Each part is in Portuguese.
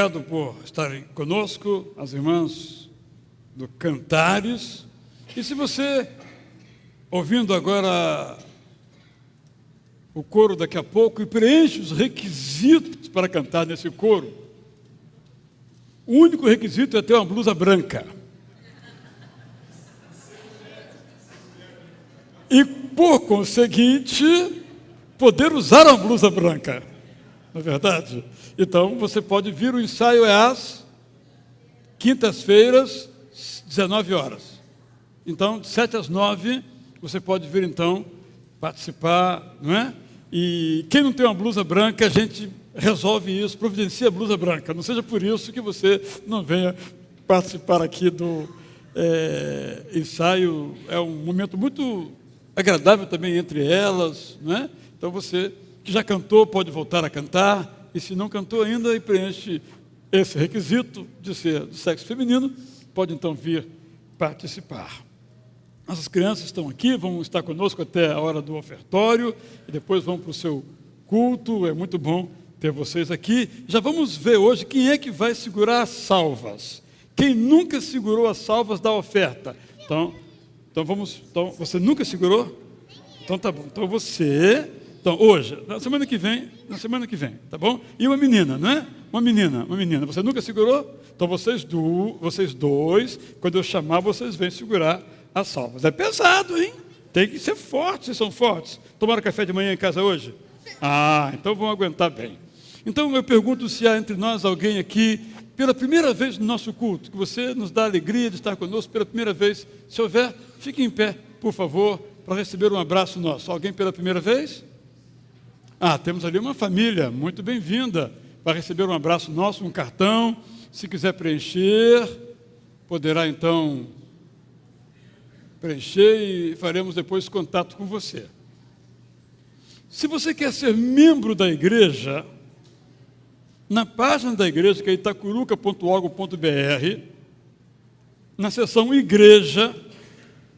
obrigado por estarem conosco, as irmãs do Cantares. E se você, ouvindo agora o coro daqui a pouco, e preenche os requisitos para cantar nesse coro, o único requisito é ter uma blusa branca. E, por conseguinte, poder usar uma blusa branca. Não é verdade? Então, você pode vir, o ensaio é às quintas-feiras, 19 horas. Então, de 7 às 9, você pode vir, então, participar, não é? E quem não tem uma blusa branca, a gente resolve isso, providencia a blusa branca. Não seja por isso que você não venha participar aqui do ensaio. É um momento muito agradável também entre elas, não é? Então, você que já cantou pode voltar a cantar, e se não cantou ainda e preenche esse requisito de ser do sexo feminino, pode então vir participar. Nossas crianças estão aqui, vão estar conosco até a hora do ofertório, e depois vão para o seu culto. É muito bom ter vocês aqui. Já vamos ver hoje quem é que vai segurar as salvas. Quem nunca segurou as salvas da oferta? Então você nunca segurou? Então tá bom. Então você, hoje, na semana que vem, tá bom? E uma menina, não é? Uma menina. Você nunca segurou? Então vocês dois, quando eu chamar, vocês vêm segurar as salvas. É pesado, hein? Tem que ser forte, vocês são fortes. Tomaram café de manhã em casa hoje? Então vão aguentar bem. Então eu pergunto se há entre nós alguém aqui, pela primeira vez no nosso culto, que você nos dá a alegria de estar conosco pela primeira vez. Se houver, fique em pé, por favor, para receber um abraço nosso. Alguém pela primeira vez? Temos ali uma família muito bem-vinda para receber um abraço nosso, um cartão. Se quiser preencher, poderá então preencher e faremos depois contato com você. Se você quer ser membro da igreja, na página da igreja, que é itacuruca.org.br, na seção Igreja,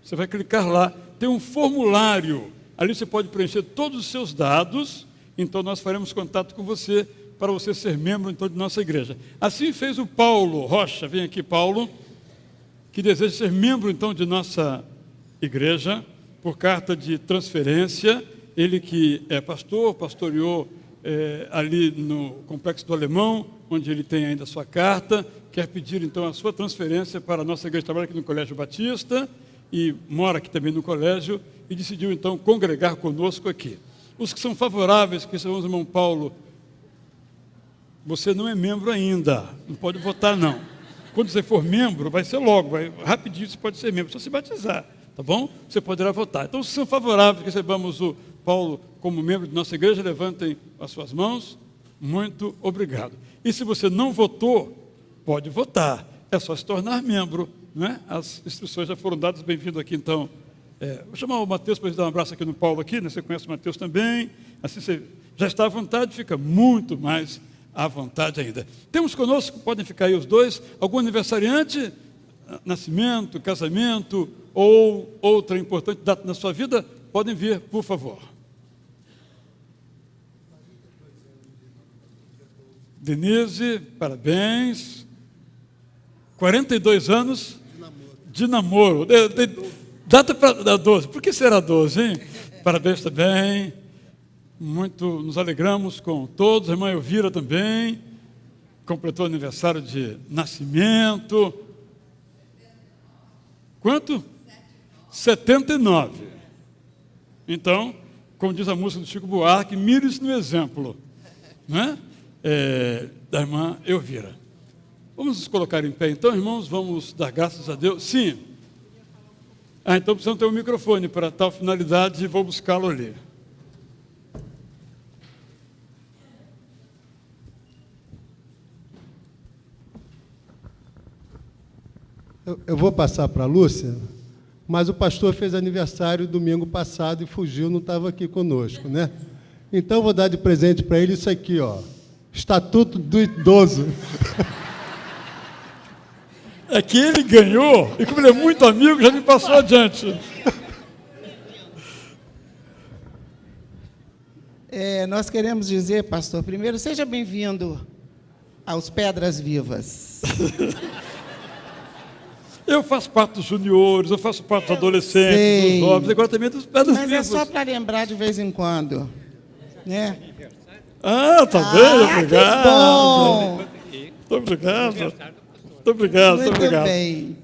você vai clicar lá, tem um formulário, ali você pode preencher todos os seus dados, então nós faremos contato com você, para você ser membro então de nossa igreja. Assim fez o Paulo Rocha, vem aqui Paulo, que deseja ser membro então de nossa igreja, por carta de transferência. Ele que é pastor, pastoreou ali no Complexo do Alemão, onde ele tem ainda a sua carta, quer pedir então a sua transferência para a nossa igreja. Trabalha aqui no Colégio Batista e mora aqui também no colégio, e decidiu então congregar conosco aqui. Os que são favoráveis, que são o irmão Paulo, você não é membro ainda, não pode votar não. Quando você for membro, vai ser logo, rapidinho você pode ser membro, só se batizar, tá bom? Você poderá votar. Então, se são favoráveis que recebamos o Paulo como membro de nossa igreja, levantem as suas mãos. Muito obrigado. E se você não votou, pode votar. É só se tornar membro, não é? As instruções já foram dadas. Bem-vindo aqui, então. Vou chamar o Mateus para dar um abraço aqui no Paulo, aqui, né? Você conhece o Mateus também. Assim você já está à vontade, fica muito mais à vontade ainda. Temos conosco, podem ficar aí os dois, algum aniversariante, nascimento, casamento ou outra importante data na sua vida, podem vir, por favor. Denise, parabéns. 42 anos de namoro. Data para 12. Por que será 12, hein? Parabéns também. Muito nos alegramos com todos. A irmã Elvira também completou aniversário de nascimento. Quanto? 79. Então, como diz a música do Chico Buarque, mire-se no exemplo, não é? Da irmã Elvira. Vamos nos colocar em pé, então, irmãos, vamos dar graças a Deus. Sim. Então precisamos ter um microfone para tal finalidade e vou buscá-lo ali. Eu vou passar para a Lúcia, mas o pastor fez aniversário domingo passado e fugiu, não estava aqui conosco, né? Então, eu vou dar de presente para ele isso aqui, ó. Estatuto do Idoso. É que ele ganhou, e como ele é muito amigo, já me passou adiante. Nós queremos dizer, pastor, primeiro, seja bem-vindo aos Pedras Vivas. Eu faço parte dos juniores, eu faço parte dos adolescentes, sei. dos jovens, agora também dos Pedras Mas Vivas. é só para lembrar de vez em quando, né? Ah, tá bem, obrigado. Que bom. Muito obrigado. Muito obrigado, muito obrigado. Bem.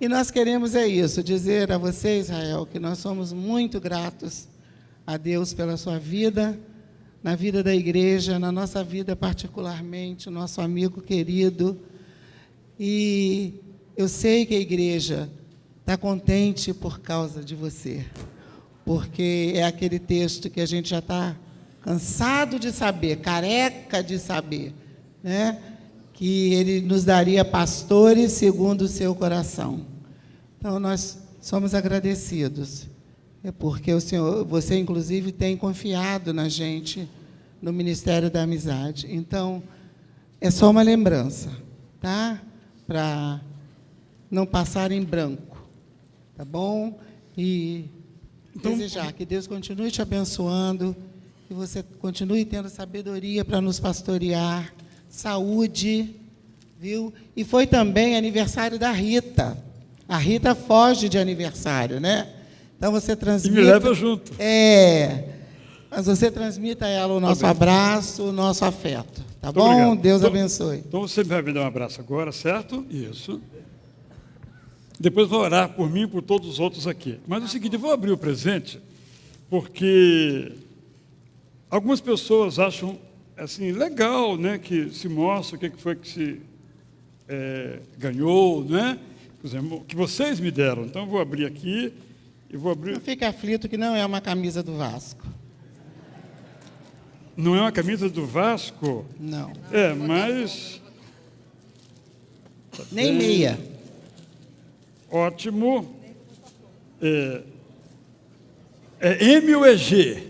E nós queremos isso, dizer a você, Israel, que nós somos muito gratos a Deus pela sua vida, na vida da igreja, na nossa vida particularmente, o nosso amigo querido. E eu sei que a igreja está contente por causa de você, porque é aquele texto que a gente já está cansado de saber, careca de saber, né? Que ele nos daria pastores segundo o seu coração. Então, nós somos agradecidos, porque o Senhor, você, inclusive, tem confiado na gente, no Ministério da Amizade. Então, é só uma lembrança, tá? Para não passar em branco, tá bom? E desejar que Deus continue te abençoando, que você continue tendo sabedoria para nos pastorear, saúde, viu? E foi também aniversário da Rita. A Rita foge de aniversário, né? Então você transmite. E me leva junto. Mas você transmita a ela o nosso abraço, o nosso afeto. Tá bom? Obrigado. Deus abençoe. Então você vai me dar um abraço agora, certo? Isso. Depois vou orar por mim e por todos os outros aqui. Mas é o seguinte, eu vou abrir o presente, porque algumas pessoas acham assim, legal, né, que se mostra o que foi que se ganhou, né? Por exemplo, que vocês me deram. Então, eu vou abrir aqui e vou abrir... Não fique aflito que não é uma camisa do Vasco. Não é uma camisa do Vasco? Não. Mas... Nem meia. Ótimo. É M ou é G?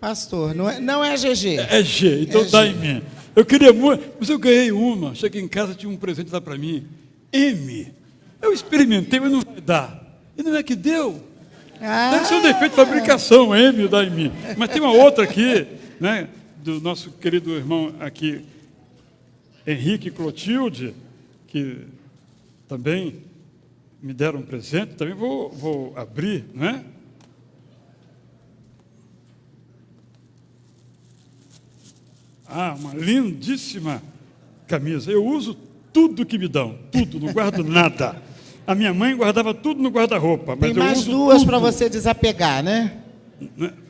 Pastor, não é GG. É G, então É dá G. em mim. Eu queria muito, mas eu ganhei uma. Cheguei em casa, tinha um presente lá para mim. M. Eu experimentei, mas não vai dar. E não é que deu. Deve ser um defeito de fabricação, M, dá em mim. Mas tem uma outra aqui, né, do nosso querido irmão aqui, Henrique Clotilde, que também me deram um presente. Também vou abrir, não é? Ah, uma lindíssima camisa. Eu uso tudo que me dão, tudo, não guardo nada. A minha mãe guardava tudo no guarda-roupa, mas Tem eu mais uso duas tudo. para você desapegar, né?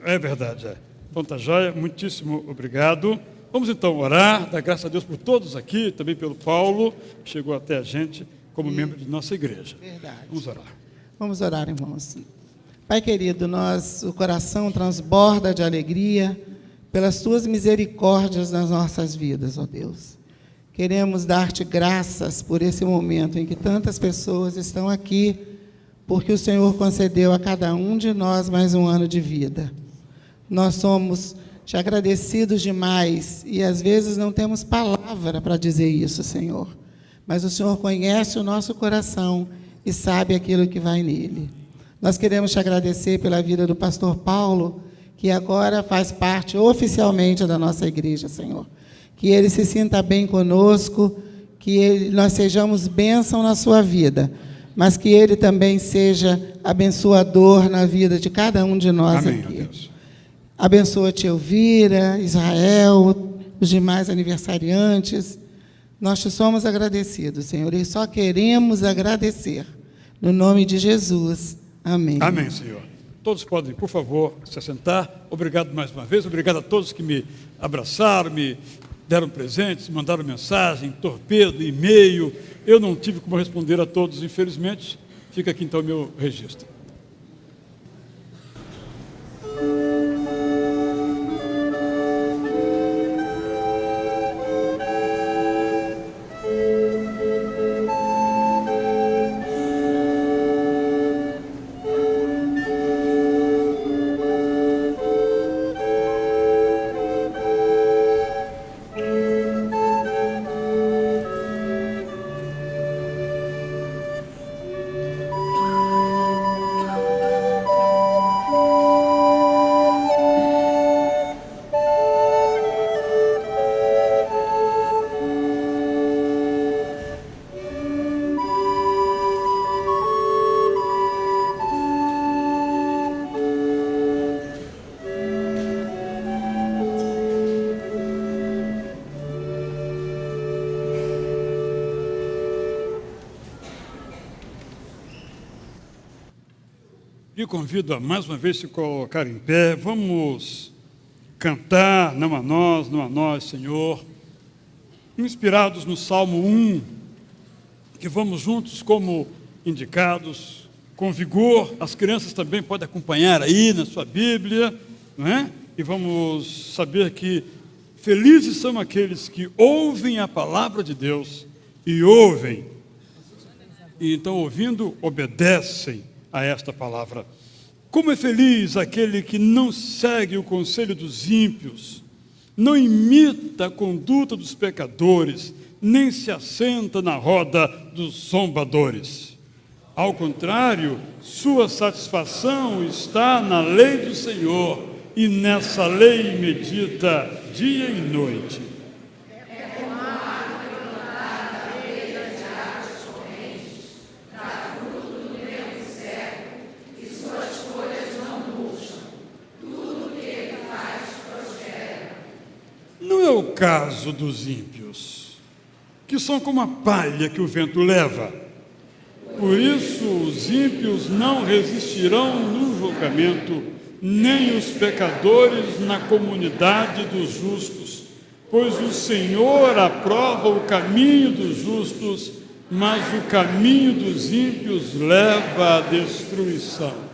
É verdade, é. Então tá joia, muitíssimo obrigado. Vamos então orar, dar graças a Deus por todos aqui, também pelo Paulo, que chegou até a gente como membro de nossa igreja. Verdade. Vamos orar. Vamos orar, irmãos. Pai querido, o coração transborda de alegria pelas tuas misericórdias nas nossas vidas, ó Deus. Queremos dar-te graças por esse momento em que tantas pessoas estão aqui, porque o Senhor concedeu a cada um de nós mais um ano de vida. Nós somos te agradecidos demais e às vezes não temos palavra para dizer isso, Senhor. Mas o Senhor conhece o nosso coração e sabe aquilo que vai nele. Nós queremos te agradecer pela vida do pastor Paulo, que agora faz parte oficialmente da nossa igreja, Senhor. Que ele se sinta bem conosco, que nós sejamos bênção na sua vida, mas que ele também seja abençoador na vida de cada um de nós. Amém, aqui. Deus. Abençoa-te, Elvira, Israel, os demais aniversariantes. Nós te somos agradecidos, Senhor, e só queremos agradecer. No nome de Jesus. Amém. Amém, Senhor. Todos podem, por favor, se assentar. Obrigado mais uma vez. Obrigado a todos que me abraçaram, me deram presentes, mandaram mensagem, torpedo, e-mail. Eu não tive como responder a todos, infelizmente. Fica aqui, então, o meu registro. lhe convido a mais uma vez se colocar em pé. Vamos cantar, não a nós, Senhor, inspirados no Salmo 1, que vamos juntos como indicados, com vigor. As crianças também podem acompanhar aí na sua Bíblia, não é? E vamos saber que felizes são aqueles que ouvem a palavra de Deus e ouvem, e então ouvindo, obedecem a esta palavra. Como é feliz aquele que não segue o conselho dos ímpios, não imita a conduta dos pecadores, nem se assenta na roda dos zombadores. Ao contrário, sua satisfação está na lei do Senhor, e nessa lei medita dia e noite. Não é o caso dos ímpios, que são como a palha que o vento leva. Por isso, os ímpios não resistirão no julgamento, nem os pecadores na comunidade dos justos. Pois o Senhor aprova o caminho dos justos, mas o caminho dos ímpios leva à destruição.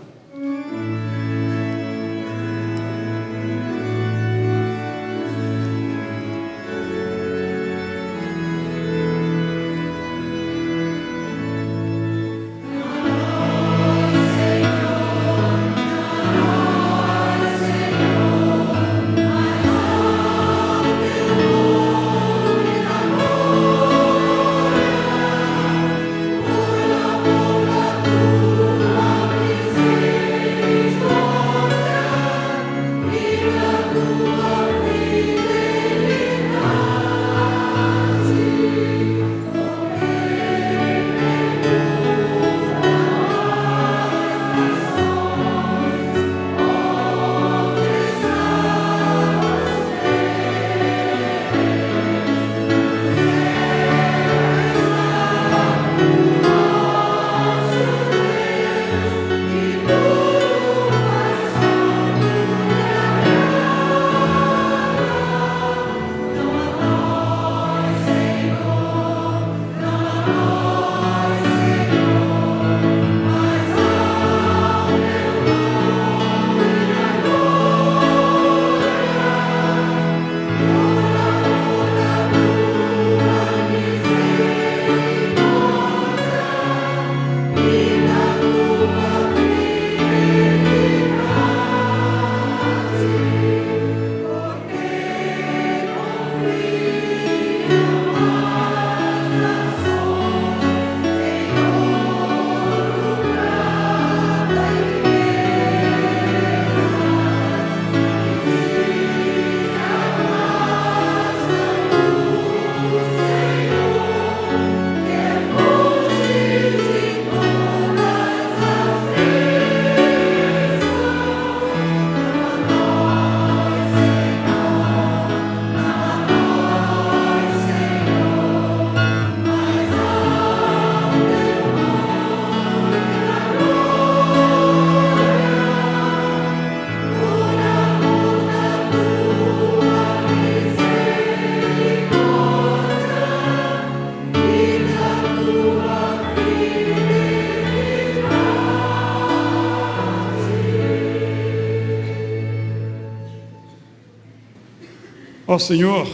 Ó Senhor,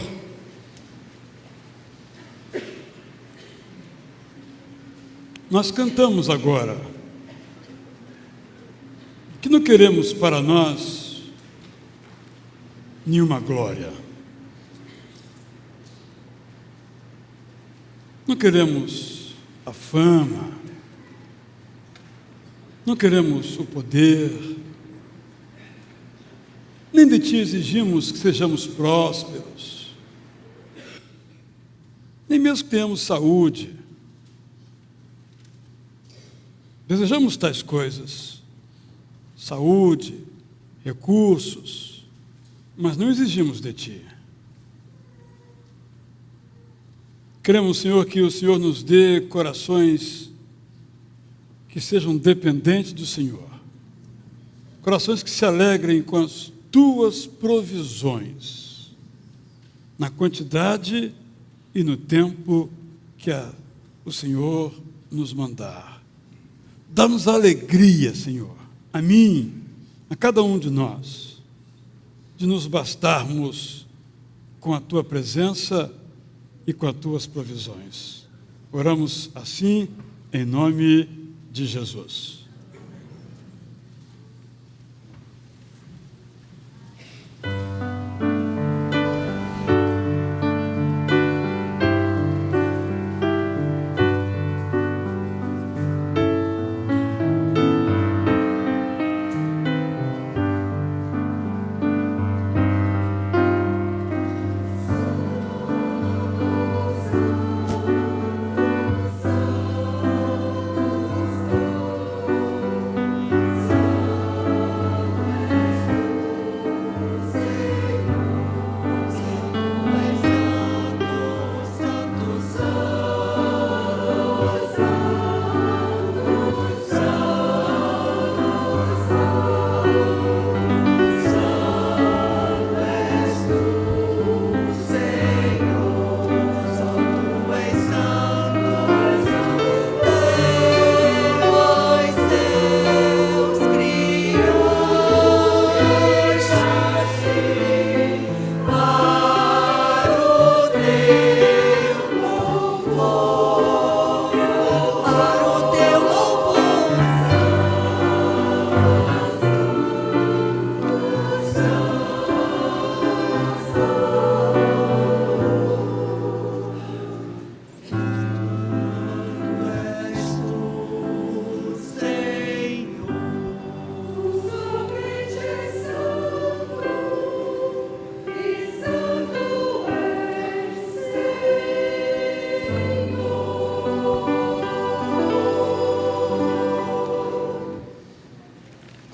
nós cantamos agora que não queremos para nós nenhuma glória. Não queremos a fama, não queremos o poder, nem de Ti exigimos que sejamos prósperos, nem mesmo que tenhamos saúde. Desejamos tais coisas, saúde, recursos, mas não exigimos de Ti. Queremos, Senhor, que o Senhor nos dê corações que sejam dependentes do Senhor. Corações que se alegrem com as tuas provisões, na quantidade e no tempo que o Senhor nos mandar. Dá-nos alegria, Senhor, a mim, a cada um de nós, de nos bastarmos com a tua presença e com as tuas provisões. Oramos assim, em nome de Jesus.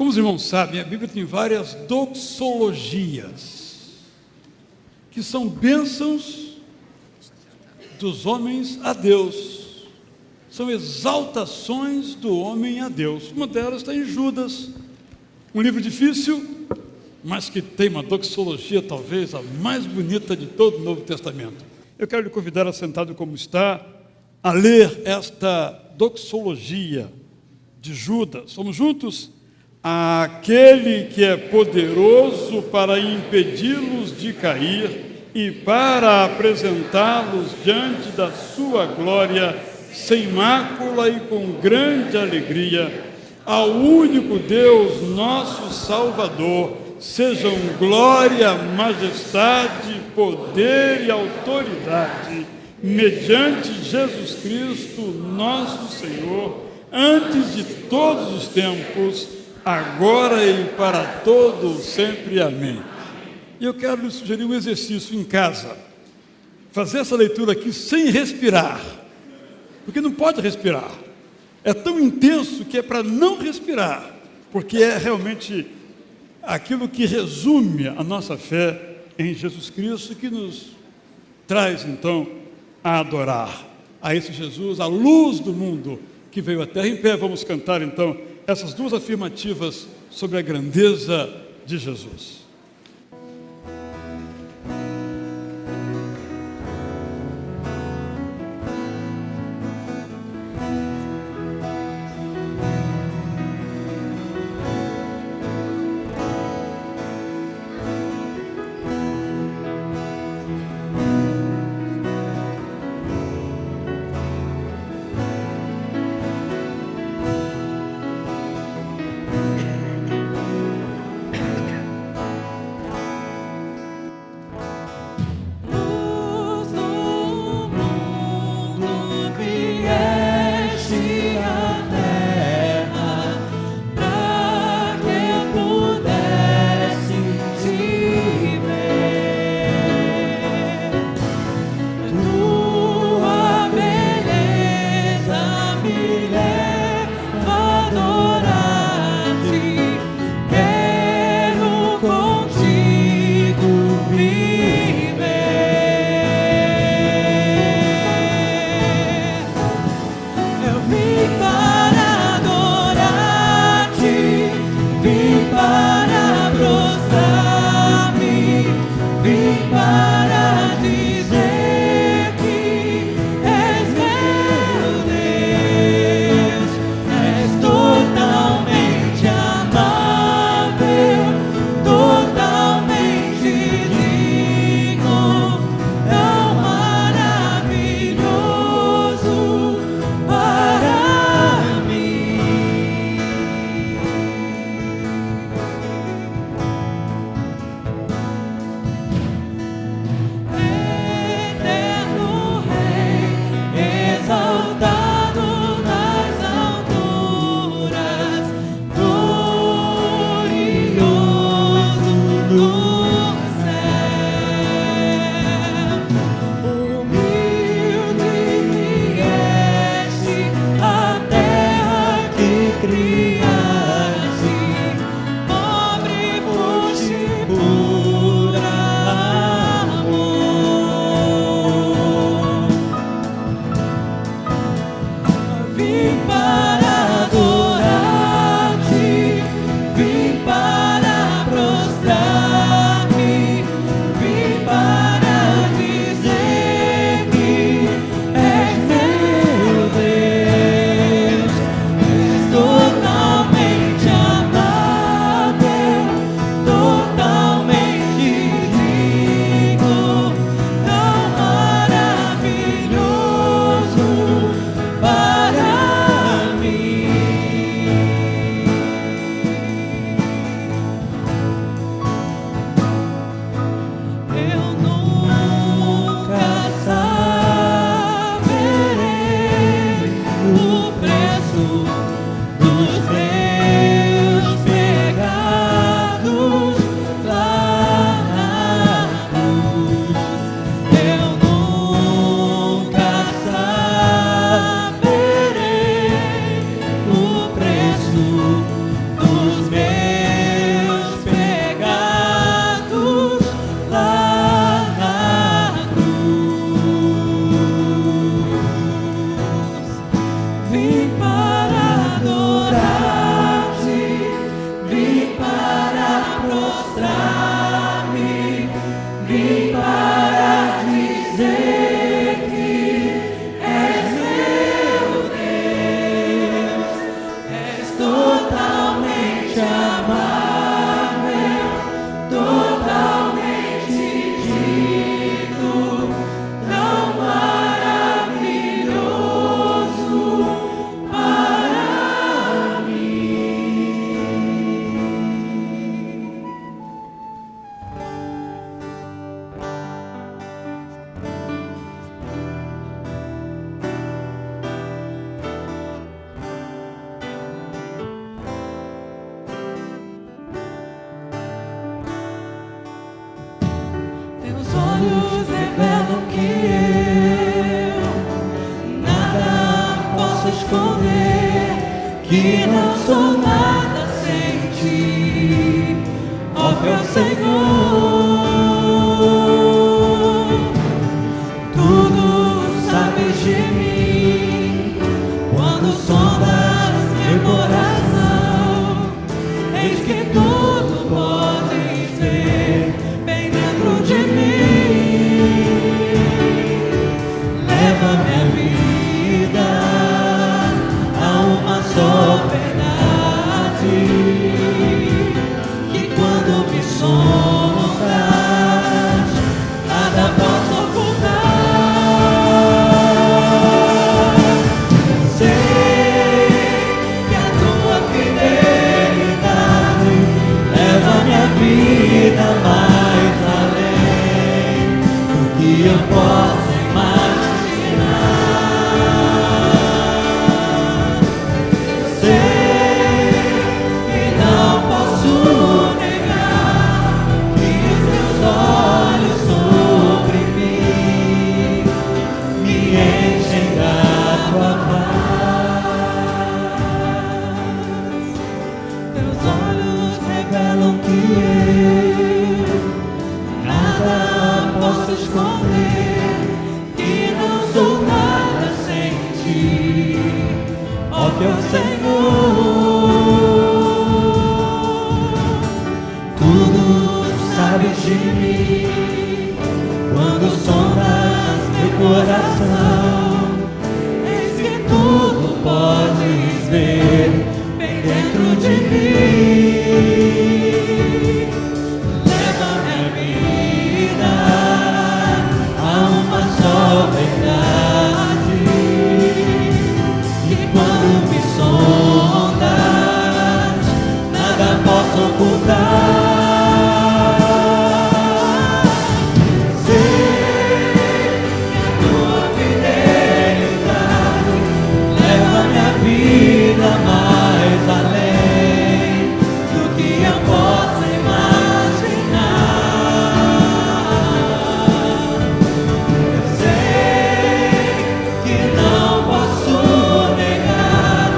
Como os irmãos sabem, a Bíblia tem várias doxologias, que são bênçãos dos homens a Deus, são exaltações do homem a Deus. Uma delas está em Judas, um livro difícil, mas que tem uma doxologia talvez a mais bonita de todo o Novo Testamento. Eu quero lhe convidar, assentado como está, a ler esta doxologia de Judas. Vamos juntos? Aquele que é poderoso para impedi-los de cair e para apresentá-los diante da sua glória, sem mácula e com grande alegria, ao único Deus, nosso Salvador, sejam glória, majestade, poder e autoridade, mediante Jesus Cristo, nosso Senhor, antes de todos os tempos, agora e para todo sempre. Amém. E eu quero lhe sugerir um exercício em casa. Fazer essa leitura aqui sem respirar, porque não pode respirar. É tão intenso que é para não respirar, porque é realmente aquilo que resume a nossa fé em Jesus Cristo, que nos traz então a adorar a esse Jesus, a luz do mundo que veio à terra. Em pé, vamos cantar então essas duas afirmativas sobre a grandeza de Jesus. posso esconder que não sou nada sem ti, ó meu Senhor. Tudo sabes de mim, quando sondas meu coração, eis que tudo podes ver bem dentro de mim. Leva minha vida a uma só verdade, que quando me sondas, nada posso ocultar. Sei que a tua fidelidade leva minha vida mais além do que eu posso imaginar. Sei que não posso negar que os teus olhos sobre mim me enchem da tua paz. Teus olhos revelam que eu nada posso esconder, que não sou nada sem ti, ó meu Senhor. Tudo sabes de mim, quando sondas meu coração, eis que tudo podes ver bem dentro de mim. Leva minha vida a uma só verdade, que quando me sondas, nada posso ocultar. Sei que a tua fidelidade leva minha vida mais além do que eu posso imaginar. Eu sei que não posso negar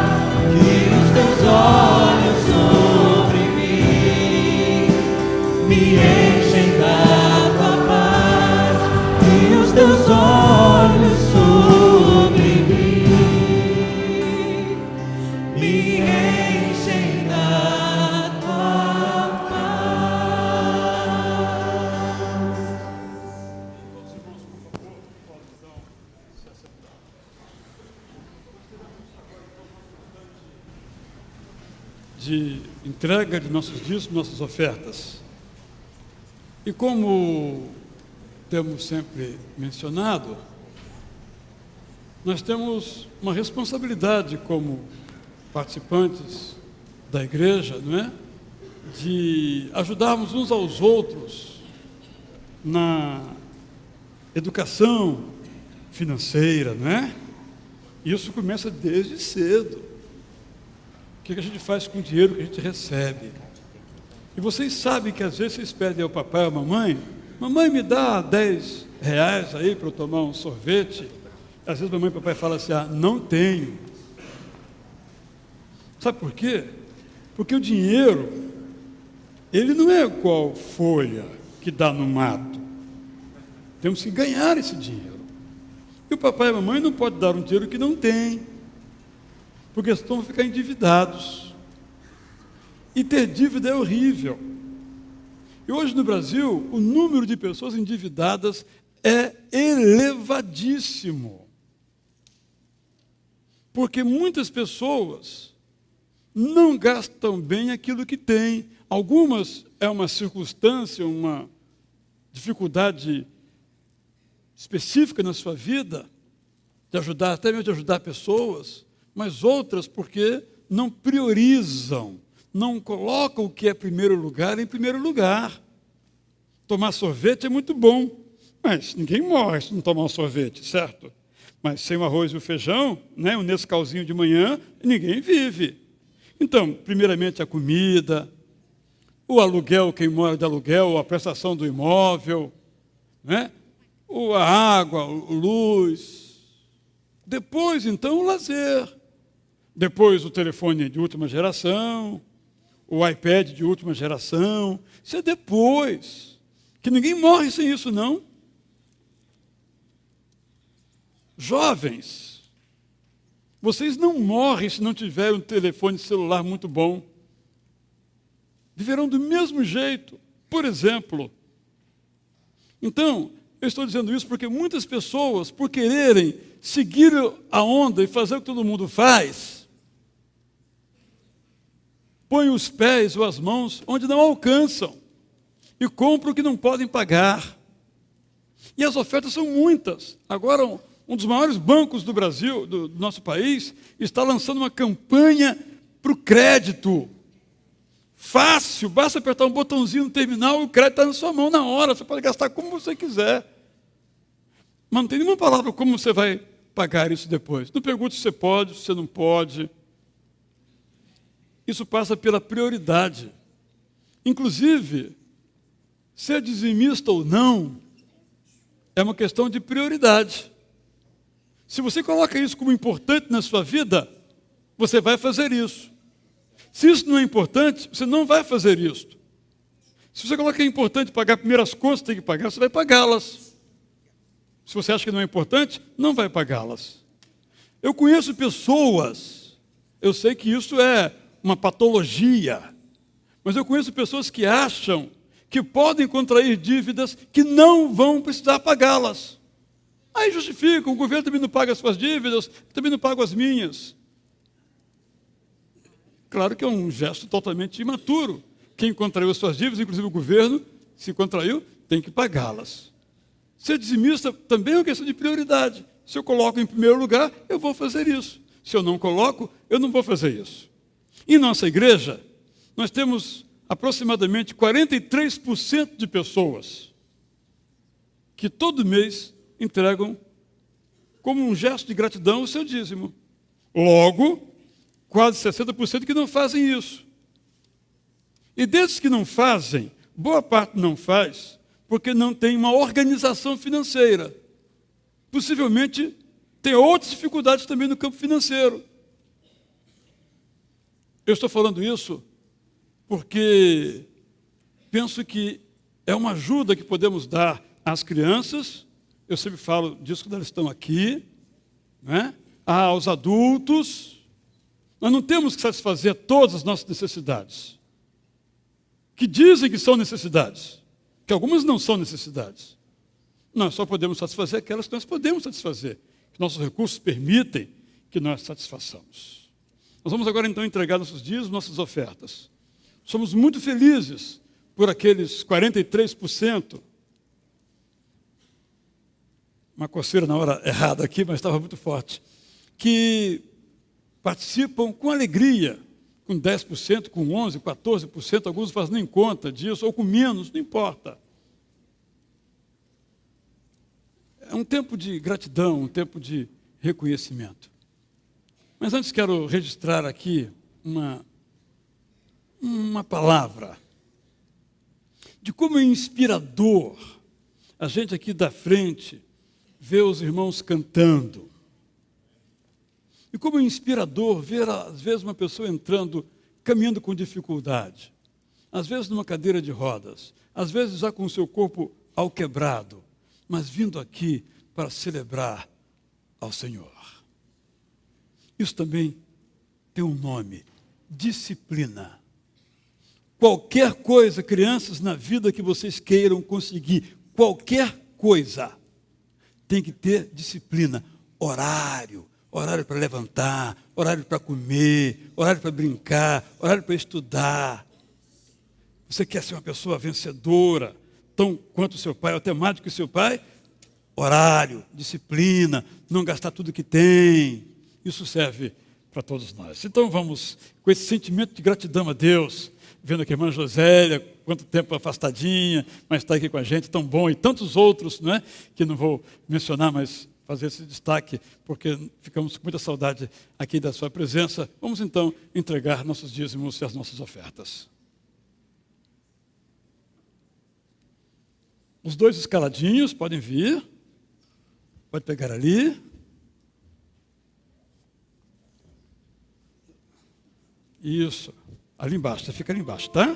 que os teus olhos sobre mim me enchem da tua paz, que os teus olhos sobre mim me enchem da tua paz. De entrega de nossos dízimos, nossas ofertas. E como temos sempre mencionado, nós temos uma responsabilidade como participantes da igreja, não é? De ajudarmos uns aos outros na educação financeira, não é? Isso começa desde cedo. O que a gente faz com o dinheiro que a gente recebe? E vocês sabem que às vezes vocês pedem ao papai ou à mamãe: mamãe, me dá 10 reais aí para eu tomar um sorvete. Às vezes mamãe e papai falam assim: ah, não tenho. Sabe por quê? Porque o dinheiro, ele não é igual folha que dá no mato. Temos que ganhar esse dinheiro. E o papai e a mamãe não podem dar um dinheiro que não tem, porque senão vão ficar endividados. E ter dívida é horrível. E hoje no Brasil, o número de pessoas endividadas é elevadíssimo. Porque muitas pessoas não gastam bem aquilo que têm. Algumas é uma circunstância, uma dificuldade específica na sua vida, de ajudar, até mesmo de ajudar pessoas, mas outras porque não priorizam, não colocam o que é primeiro lugar em primeiro lugar. Tomar sorvete é muito bom, mas ninguém morre se não tomar um sorvete, certo? Mas sem o arroz e o feijão, né, um Nescauzinho de manhã, ninguém vive. Então, primeiramente a comida, o aluguel, quem mora de aluguel, a prestação do imóvel, né? A água, a luz. Depois, então, o lazer. depois o telefone de última geração, o iPad de última geração. Isso é depois. Que ninguém morre sem isso, não. Jovens, vocês não morrem se não tiverem um telefone celular muito bom. Viverão do mesmo jeito, por exemplo. Então, eu estou dizendo isso porque muitas pessoas, por quererem seguir a onda e fazer o que todo mundo faz, põem os pés ou as mãos onde não alcançam e compram o que não podem pagar. E as ofertas são muitas. Agora, um dos maiores bancos do Brasil, do nosso país, está lançando uma campanha para o crédito. Fácil, basta apertar um botãozinho no terminal e o crédito está na sua mão na hora. Você pode gastar como você quiser. Mas não tem nenhuma palavra como você vai pagar isso depois. Não pergunte se você pode, se você não pode. Isso passa pela prioridade. Inclusive, ser dizimista ou não é uma questão de prioridade. Se você coloca isso como importante na sua vida, você vai fazer isso. Se isso não é importante, você não vai fazer isso. Se você coloca que é importante pagar primeiro as contas que tem que pagar, você vai pagá-las. Se você acha que não é importante, não vai pagá-las. Eu conheço pessoas, eu sei que isso é uma patologia, mas eu conheço pessoas que acham que podem contrair dívidas que não vão precisar pagá-las. Aí justificam, o governo também não paga as suas dívidas, também não paga as minhas. Claro que é um gesto totalmente imaturo. Quem contraiu as suas dívidas, inclusive o governo, se contraiu, tem que pagá-las. Ser dizimista também é uma questão de prioridade. Se eu coloco em primeiro lugar, eu vou fazer isso. Se eu não coloco, eu não vou fazer isso. Em nossa igreja, nós temos aproximadamente 43% de pessoas que todo mês entregam como um gesto de gratidão o seu dízimo. Logo, quase 60% que não fazem isso. E desses que não fazem, boa parte não faz porque não tem uma organização financeira. Possivelmente tem outras dificuldades também no campo financeiro. Eu estou falando isso porque penso que é uma ajuda que podemos dar às crianças. Eu sempre falo disso quando elas estão aqui, né? Aos adultos. Nós não temos que satisfazer todas as nossas necessidades, que dizem que são necessidades, que algumas não são necessidades. Nós só podemos satisfazer aquelas que nós podemos satisfazer, que nossos recursos permitem que nós satisfaçamos. Nós vamos agora então entregar nossos dízimos, nossas ofertas. Somos muito felizes por aqueles 43%. Uma coceira na hora errada aqui, mas estava muito forte. Que participam com alegria, com 10%, com 11%, 14%, alguns não fazem nem conta disso, ou com menos, não importa. É um tempo de gratidão, um tempo de reconhecimento. Mas antes quero registrar aqui uma palavra de como é inspirador a gente aqui da frente ver os irmãos cantando. E como é inspirador ver, às vezes, uma pessoa entrando, caminhando com dificuldade, às vezes numa cadeira de rodas, às vezes já com o seu corpo alquebrado, mas vindo aqui para celebrar ao Senhor. Isso também tem um nome: disciplina. Qualquer coisa, crianças, na vida que vocês queiram conseguir, qualquer coisa, tem que ter disciplina. Horário para levantar, horário para comer, horário para brincar, horário para estudar. Você quer ser uma pessoa vencedora, tão quanto o seu pai, ou até mais do que o seu pai? Horário, disciplina, não gastar tudo que tem. Isso serve para todos nós. Então vamos, com esse sentimento de gratidão a Deus, vendo aqui a irmã Josélia, quanto tempo afastadinha, mas está aqui com a gente, tão bom, e tantos outros, não é? Que não vou mencionar, mas fazer esse destaque, porque ficamos com muita saudade aqui da sua presença. Vamos então entregar nossos dízimos e as nossas ofertas. Os dois escaladinhos podem vir, pode pegar ali. Isso. Ali embaixo, você fica ali embaixo, tá?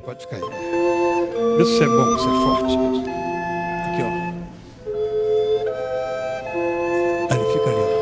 Pode ficar aí. Vê se é bom, se é forte. Aqui, ó. Ali, fica ali, ó.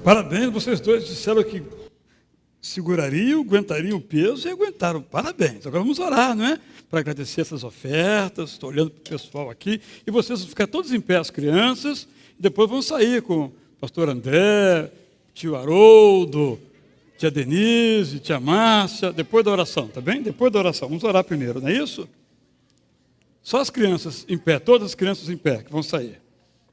Parabéns, vocês dois disseram que segurariam, aguentariam o peso e aguentaram. Parabéns. Agora vamos orar, não é? Para agradecer essas ofertas. Estou olhando para o pessoal aqui. E vocês vão ficar todos em pé, as crianças. E depois vão sair com o pastor André, tio Haroldo, tia Denise, tia Márcia. Depois da oração, tá bem? Depois da oração. Vamos orar primeiro, não é isso? Só as crianças em pé, todas as crianças em pé que vão sair.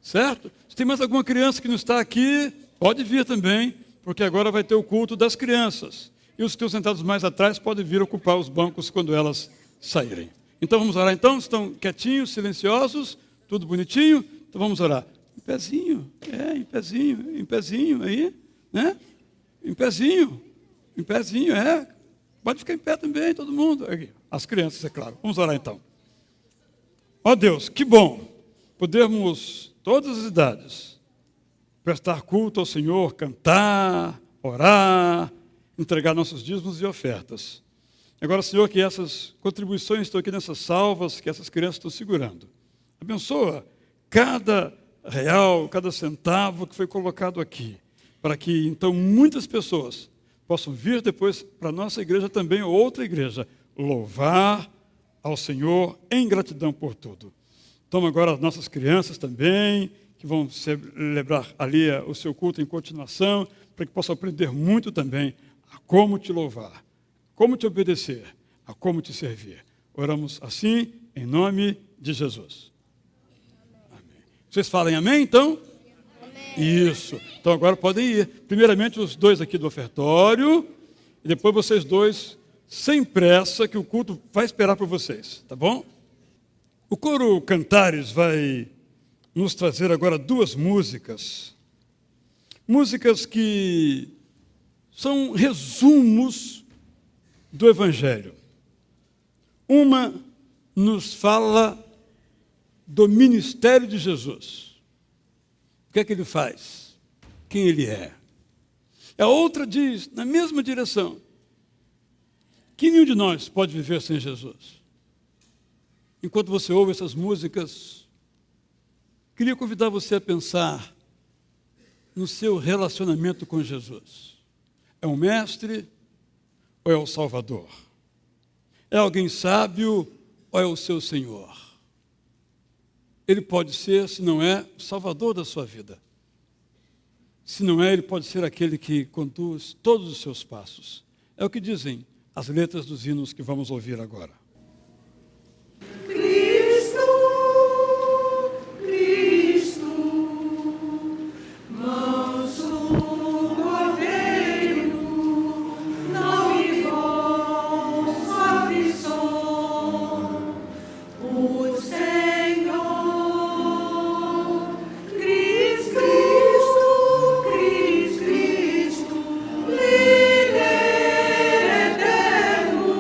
Certo? Se tem mais alguma criança que não está aqui, pode vir também, porque agora vai ter o culto das crianças. E os que estão sentados mais atrás podem vir ocupar os bancos quando elas saírem. Então vamos orar então? Estão quietinhos, silenciosos, tudo bonitinho? Então vamos orar. Em pezinho aí, né? Em pezinho, Pode ficar em pé também, todo mundo. Aqui. As crianças, é claro. Vamos orar então. Ó Deus, que bom podermos, todas as idades, prestar culto ao Senhor, cantar, orar, entregar nossos dízimos e ofertas. Agora, Senhor, que essas contribuições estão aqui nessas salvas que essas crianças estão segurando. Abençoa cada real, cada centavo que foi colocado aqui, para que, então, muitas pessoas possam vir depois para a nossa igreja também, ou outra igreja, louvar ao Senhor em gratidão por tudo. Toma agora as nossas crianças também, que vão celebrar ali o seu culto em continuação, para que possam aprender muito também a como te louvar, como te obedecer, a como te servir. Oramos assim, em nome de Jesus. Amém. Vocês falem amém, então? Amém. Isso. Então agora podem ir. Primeiramente os dois aqui do ofertório, e depois vocês dois, sem pressa, que o culto vai esperar por vocês, tá bom? O coro Cantares vai nos trazer agora duas músicas. Músicas que são resumos do Evangelho. Uma nos fala do ministério de Jesus. O que é que ele faz? Quem ele é? A outra diz, na mesma direção, que nenhum de nós pode viver sem Jesus. Enquanto você ouve essas músicas, queria convidar você a pensar no seu relacionamento com Jesus. É um mestre ou é o Salvador? É alguém sábio ou é o seu Senhor? Ele pode ser, se não é, o Salvador da sua vida. Se não é, ele pode ser aquele que conduz todos os seus passos. É o que dizem as letras dos hinos que vamos ouvir agora. Cristo, Cristo, manso Cordeiro, não me voz aflição, o Senhor, Cristo, Cristo, líder eterno,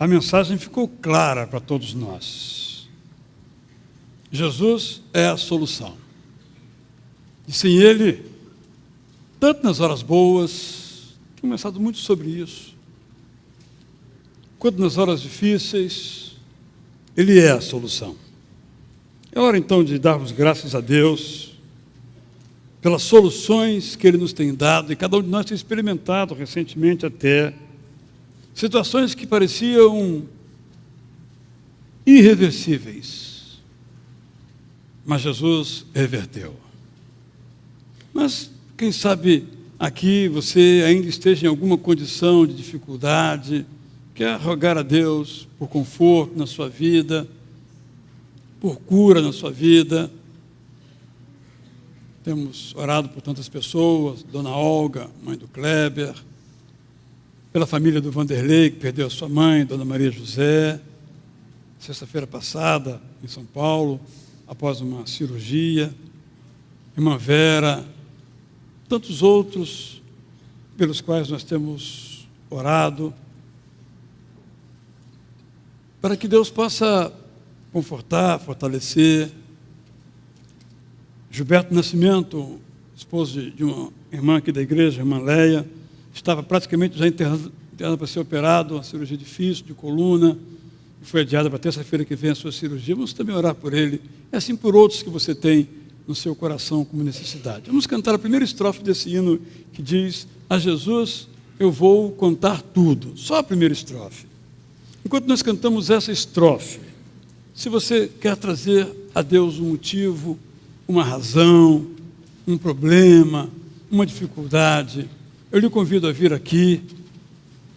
a mensagem ficou clara para todos nós. Jesus é a solução. E sem Ele, tanto nas horas boas, tenho pensado muito sobre isso, quanto nas horas difíceis, Ele é a solução. É hora então de darmos graças a Deus pelas soluções que Ele nos tem dado, e cada um de nós tem experimentado recentemente até situações que pareciam irreversíveis, mas Jesus reverteu. Mas, quem sabe, aqui você ainda esteja em alguma condição de dificuldade, quer rogar a Deus por conforto na sua vida, por cura na sua vida. Temos orado por tantas pessoas, Dona Olga, mãe do Kleber, pela família do Vanderlei, que perdeu a sua mãe, Dona Maria José, sexta-feira passada, em São Paulo, após uma cirurgia, irmã Vera, tantos outros pelos quais nós temos orado, para que Deus possa confortar, fortalecer. Gilberto Nascimento, esposo de uma irmã aqui da igreja, irmã Leia, estava praticamente já internado para ser operado, uma cirurgia difícil, de coluna, e foi adiada para terça-feira que vem a sua cirurgia. Vamos também orar por ele, e assim por outros que você tem no seu coração como necessidade. Vamos cantar a primeira estrofe desse hino que diz: a Jesus eu vou contar tudo. Só a primeira estrofe. Enquanto nós cantamos essa estrofe, se você quer trazer a Deus um motivo, uma razão, um problema, uma dificuldade, eu lhe convido a vir aqui.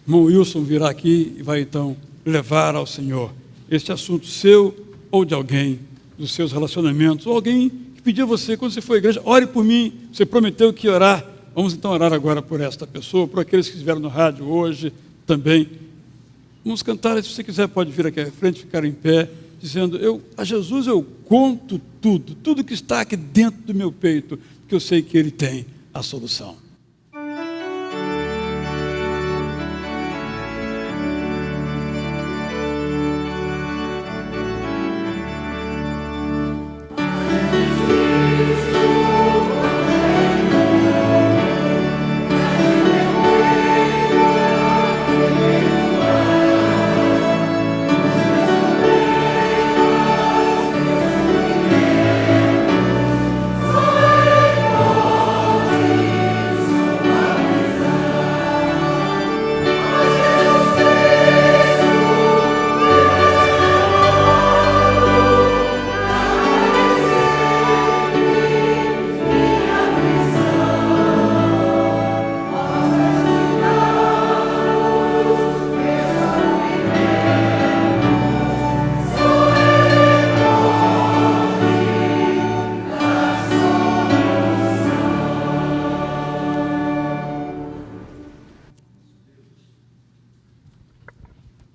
Irmão Wilson virá aqui e vai então levar ao Senhor este assunto seu ou de alguém, dos seus relacionamentos, ou alguém que pediu a você, quando você for à igreja, ore por mim, você prometeu que ia orar. Vamos então orar agora por esta pessoa, por aqueles que estiveram no rádio hoje também. Vamos cantar, se você quiser pode vir aqui à frente, ficar em pé, dizendo: a Jesus eu conto tudo, tudo que está aqui dentro do meu peito, porque eu sei que Ele tem a solução.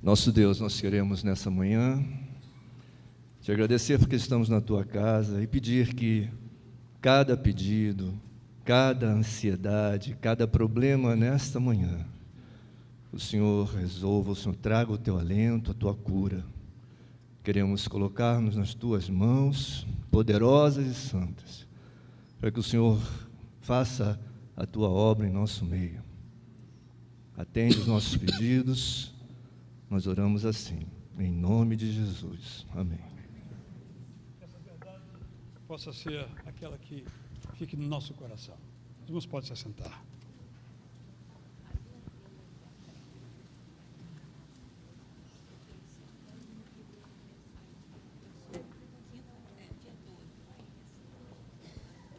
Nosso Deus, nós queremos nessa manhã te agradecer porque estamos na tua casa e pedir que cada pedido, cada ansiedade, cada problema nesta manhã, o Senhor resolva, o Senhor traga o teu alento, a tua cura. Queremos colocar-nos nas tuas mãos, poderosas e santas, para que o Senhor faça a tua obra em nosso meio. Atende os nossos pedidos. Nós oramos assim, em nome de Jesus. Amém. Que essa verdade possa ser aquela que fique no nosso coração. Os irmãos podem se assentar.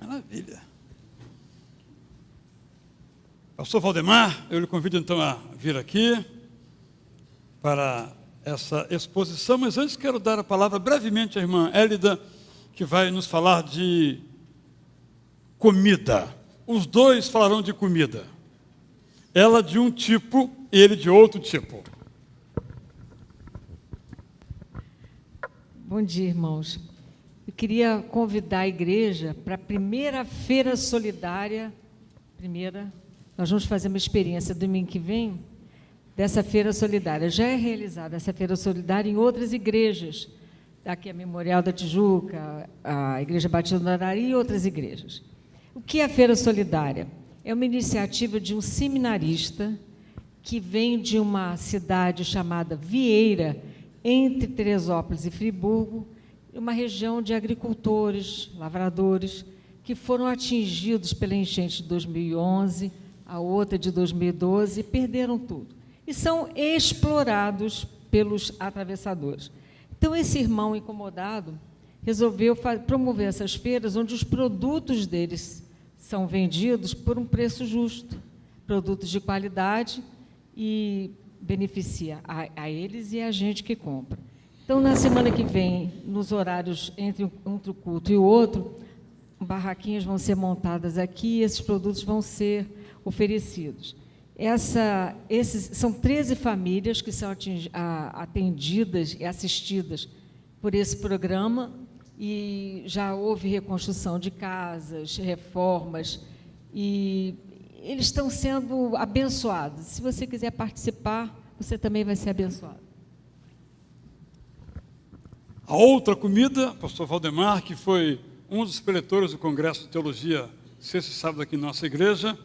Maravilha. Pastor Valdemar, eu lhe convido então a vir aqui para essa exposição, mas antes quero dar a palavra brevemente à irmã Hélida, que vai nos falar de comida. Os dois falarão de comida. Ela de um tipo, ele de outro tipo. Bom dia, irmãos. Eu queria convidar a igreja para a primeira feira solidária. Nós vamos fazer uma experiência domingo que vem, dessa Feira Solidária. Já é realizada essa Feira Solidária em outras igrejas, aqui a Memorial da Tijuca, a Igreja Batista do Arari e outras igrejas. O que é a Feira Solidária? É uma iniciativa de um seminarista que vem de uma cidade chamada Vieira, entre Teresópolis e Friburgo, uma região de agricultores, lavradores, que foram atingidos pela enchente de 2011, a outra de 2012, e perderam tudo. E são explorados pelos atravessadores. Então, esse irmão incomodado resolveu promover essas feiras onde os produtos deles são vendidos por um preço justo, produtos de qualidade, e beneficia a eles e a gente que compra. Então, na semana que vem, nos horários entre um culto e o outro, barraquinhas vão ser montadas aqui e esses produtos vão ser oferecidos. Esses são 13 famílias que são atendidas e assistidas por esse programa, e já houve reconstrução de casas, reformas, e eles estão sendo abençoados. Se você quiser participar, você também vai ser abençoado. A outra comida, pastor Valdemar, que foi um dos preletores do Congresso de Teologia, sexta e sábado aqui em nossa igreja,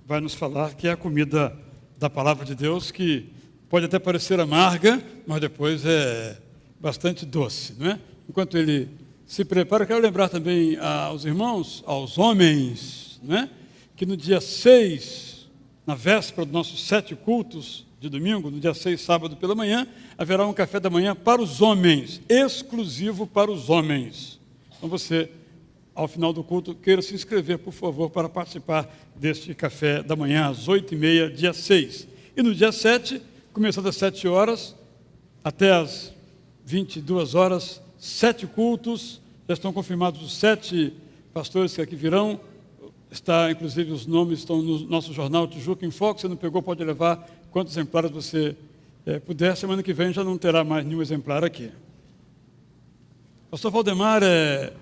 vai nos falar que é a comida da Palavra de Deus, que pode até parecer amarga, mas depois é bastante doce, não é? Enquanto ele se prepara, quero lembrar também aos irmãos, aos homens, não é? Que no dia 6, na véspera dos nossos 7 cultos de domingo, no dia 6, sábado pela manhã, haverá um café da manhã para os homens, exclusivo para os homens. Então você, ao final do culto, queira se inscrever, por favor, para participar deste café da manhã, às 8h30, dia 6. E no dia 7, começando às 7 horas, até às 22 horas, 7 cultos, já estão confirmados os 7 pastores que aqui virão, inclusive os nomes estão no nosso jornal Tijuca em Foco, você não pegou, pode levar quantos exemplares você puder, semana que vem já não terá mais nenhum exemplar aqui. Pastor Valdemar é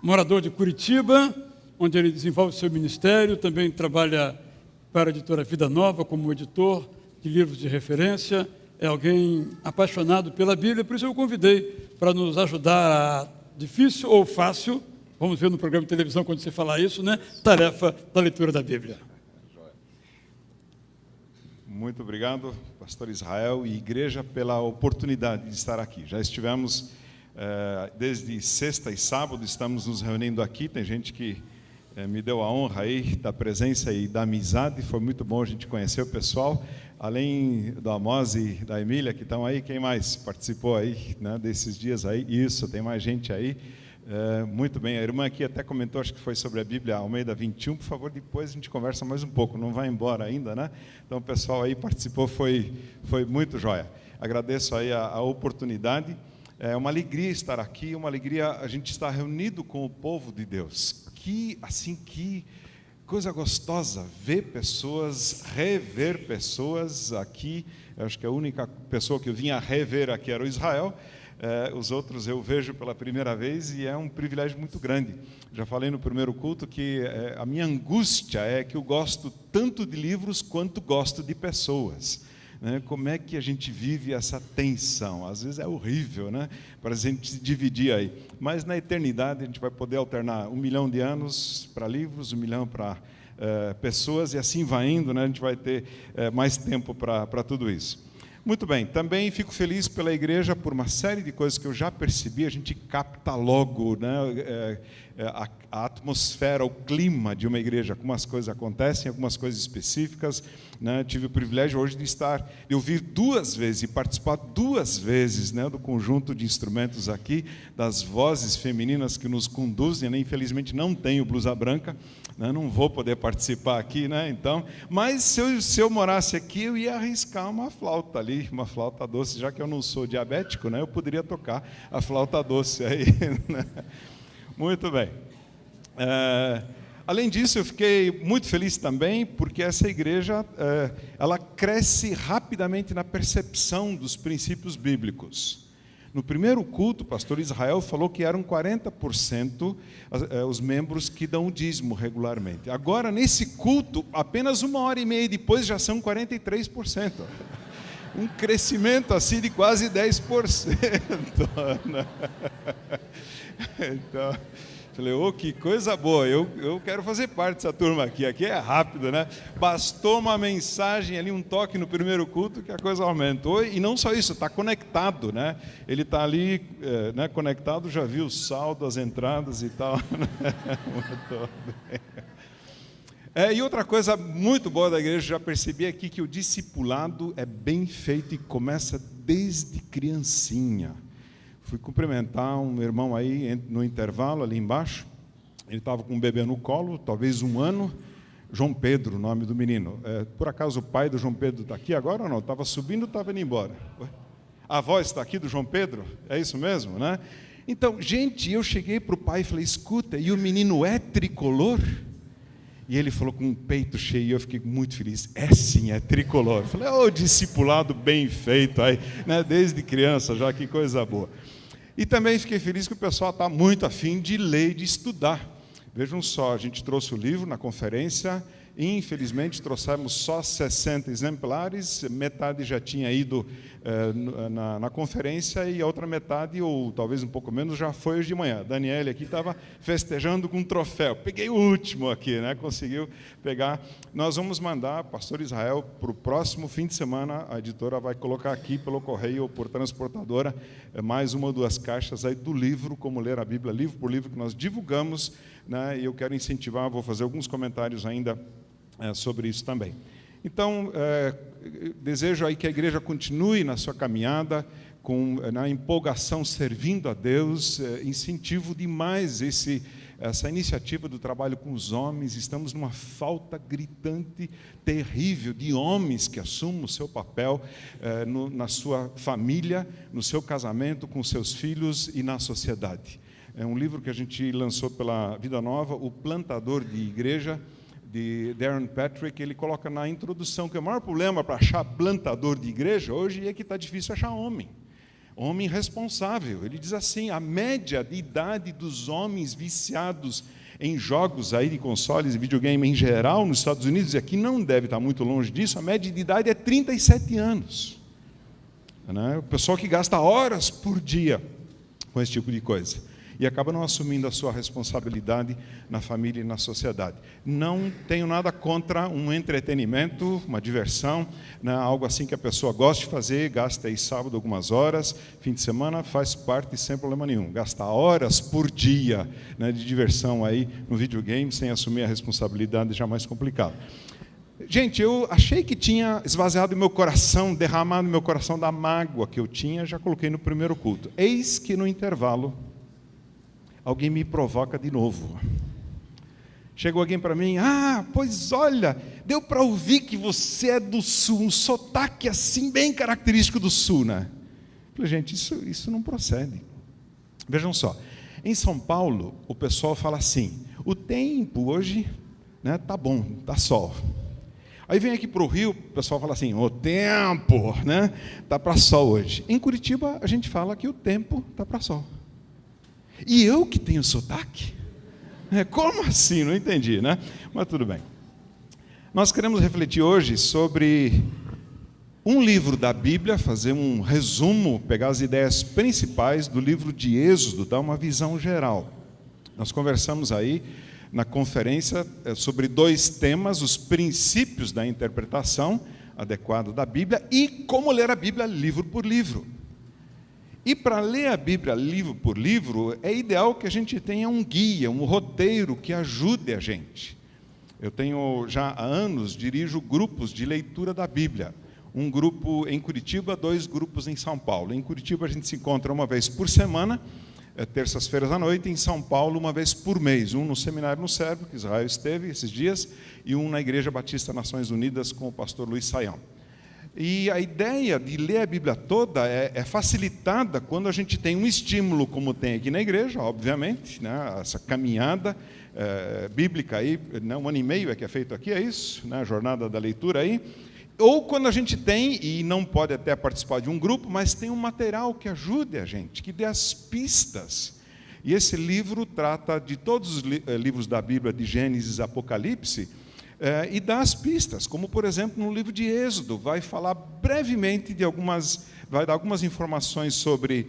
morador de Curitiba, onde ele desenvolve seu ministério, também trabalha para a editora Vida Nova como editor de livros de referência, é alguém apaixonado pela Bíblia, por isso eu o convidei para nos ajudar a difícil ou fácil, vamos ver no programa de televisão quando você falar isso, né? Tarefa da leitura da Bíblia. Muito obrigado, pastor Israel e igreja, pela oportunidade de estar aqui. Já estivemos desde sexta e sábado, estamos nos reunindo aqui, tem gente que me deu a honra aí da presença e da amizade, foi muito bom a gente conhecer o pessoal, além do Amós e da Emília que estão aí, quem mais participou aí, né, desses dias aí? Isso, tem mais gente aí. Muito bem, a irmã aqui até comentou, acho que foi sobre a Bíblia Almeida 21, por favor, depois a gente conversa mais um pouco, não vai embora ainda, né? Então o pessoal aí participou, foi muito joia. Agradeço aí a oportunidade, é uma alegria estar aqui, uma alegria a gente estar reunido com o povo de Deus, que coisa gostosa, ver pessoas, rever pessoas aqui, eu acho que a única pessoa que eu vinha rever aqui era o Israel, os outros eu vejo pela primeira vez e é um privilégio muito grande. Já falei no primeiro culto que a minha angústia é que eu gosto tanto de livros quanto gosto de pessoas. Né? Como é que a gente vive essa tensão? Às vezes é horrível, né? Para a gente se dividir aí. Mas na eternidade a gente vai poder alternar 1 milhão de anos para livros, 1 milhão para pessoas e assim vai indo, né? A gente vai ter mais tempo para tudo isso. Muito bem, também fico feliz pela igreja por uma série de coisas que eu já percebi, a gente capta logo, né, a atmosfera, o clima de uma igreja, como as coisas acontecem, algumas coisas específicas, né, tive o privilégio hoje de ouvir 2 vezes e participar 2 vezes, né, do conjunto de instrumentos aqui, das vozes femininas que nos conduzem, né, infelizmente não tenho blusa branca, né, não vou poder participar aqui, né, então, mas se eu morasse aqui, eu ia arriscar uma flauta ali, uma flauta doce, já que eu não sou diabético, né, eu poderia tocar a flauta doce aí, né? Muito bem. Além disso, eu fiquei muito feliz também, porque essa igreja, ela cresce rapidamente na percepção dos princípios bíblicos. No primeiro culto, o pastor Israel falou que eram 40% os membros que dão o dízimo regularmente. Agora, nesse culto, apenas 1h30 depois, já são 43%. um crescimento assim de quase 10%. Né? Então, falei, que coisa boa, eu quero fazer parte dessa turma aqui. Aqui é rápido, né? Bastou uma mensagem ali, um toque no primeiro culto, que a coisa aumentou. E não só isso, está conectado, né? Ele está ali né, conectado, já viu o saldo, as entradas e tal. Muito bem. E outra coisa muito boa da igreja, já percebi aqui que o discipulado é bem feito e começa desde criancinha. Fui cumprimentar um irmão aí no intervalo, ali embaixo. Ele estava com um bebê no colo, talvez 1 ano. João Pedro, o nome do menino. Por acaso o pai do João Pedro está aqui agora ou não? Estava subindo ou estava indo embora? A avó está aqui do João Pedro? É isso mesmo, né? Então, gente, eu cheguei para o pai e falei, escuta, e o menino é tricolor? E ele falou com o peito cheio, e eu fiquei muito feliz. Sim, é tricolor. Eu falei, discipulado bem feito aí, né? Desde criança já, que coisa boa. E também fiquei feliz que o pessoal está muito afim de ler e de estudar. Vejam só, a gente trouxe o livro na conferência, infelizmente trouxemos só 60 exemplares, metade já tinha ido na conferência e a outra metade, ou talvez um pouco menos, já foi hoje de manhã. A Daniela aqui estava festejando com um troféu. Peguei o último aqui, né? Conseguiu pegar. Nós vamos mandar, pastor Israel, para o próximo fim de semana, a editora vai colocar aqui pelo correio ou por transportadora mais 1 ou 2 caixas aí do livro, Como Ler a Bíblia, livro por livro, que nós divulgamos, né? E eu quero incentivar, vou fazer alguns comentários ainda sobre isso também. Então, desejo aí que a igreja continue na sua caminhada, na empolgação, servindo a Deus, incentivo demais essa iniciativa do trabalho com os homens. Estamos numa falta gritante, terrível, de homens que assumam o seu papel na sua família, no seu casamento, com seus filhos e na sociedade. É um livro que a gente lançou pela Vida Nova, O Plantador de Igreja, de Darren Patrick. Ele coloca na introdução que o maior problema para achar plantador de igreja hoje é que está difícil achar homem responsável. Ele diz assim, a média de idade dos homens viciados em jogos aí de consoles e videogame em geral nos Estados Unidos, e aqui não deve estar muito longe disso, a média de idade é 37 anos. Né? O pessoal que gasta horas por dia com esse tipo de coisa. E acaba não assumindo a sua responsabilidade na família e na sociedade. Não tenho nada contra um entretenimento, uma diversão, né, algo assim que a pessoa gosta de fazer, gasta aí sábado algumas horas, fim de semana, faz parte sem problema nenhum. Gasta horas por dia, né, de diversão aí no videogame, sem assumir a responsabilidade, já mais complicado. Gente, eu achei que tinha esvaziado meu coração, derramado meu coração da mágoa que eu tinha, já coloquei no primeiro culto. Eis que no intervalo, alguém me provoca de novo. Chegou alguém para mim, pois olha, deu para ouvir que você é do Sul, um sotaque assim bem característico do Sul, né? Falei, gente, isso não procede. Vejam só, em São Paulo, o pessoal fala assim, o tempo hoje, né, tá bom, tá sol. Aí vem aqui para o Rio, o pessoal fala assim, o tempo, né, tá para sol hoje. Em Curitiba, a gente fala que o tempo tá para sol. E eu que tenho sotaque? Como assim? Não entendi, né? Mas tudo bem. Nós queremos refletir hoje sobre um livro da Bíblia, fazer um resumo, pegar as ideias principais do livro de Êxodo, dar uma visão geral. Nós conversamos aí na conferência sobre 2 temas, os princípios da interpretação adequada da Bíblia e como ler a Bíblia livro por livro. E para ler a Bíblia livro por livro, é ideal que a gente tenha um guia, um roteiro que ajude a gente. Eu tenho já há anos, dirijo grupos de leitura da Bíblia. Um grupo em Curitiba, 2 grupos em São Paulo. Em Curitiba a gente se encontra uma vez por semana, terças-feiras à noite, em São Paulo uma vez por mês. Um no Seminário no Servo, que Israel esteve esses dias, e um na Igreja Batista Nações Unidas com o pastor Luiz Saião. E a ideia de ler a Bíblia toda é facilitada quando a gente tem um estímulo, como tem aqui na igreja, obviamente, né, essa caminhada bíblica aí, né, 1 ano e meio é que é feito aqui, é isso? Né, a jornada da leitura aí. Ou quando a gente tem, e não pode até participar de um grupo, mas tem um material que ajude a gente, que dê as pistas. E esse livro trata de todos os livros da Bíblia, de Gênesis e Apocalipse, e dá as pistas, como por exemplo no livro de Êxodo, vai falar brevemente vai dar algumas informações sobre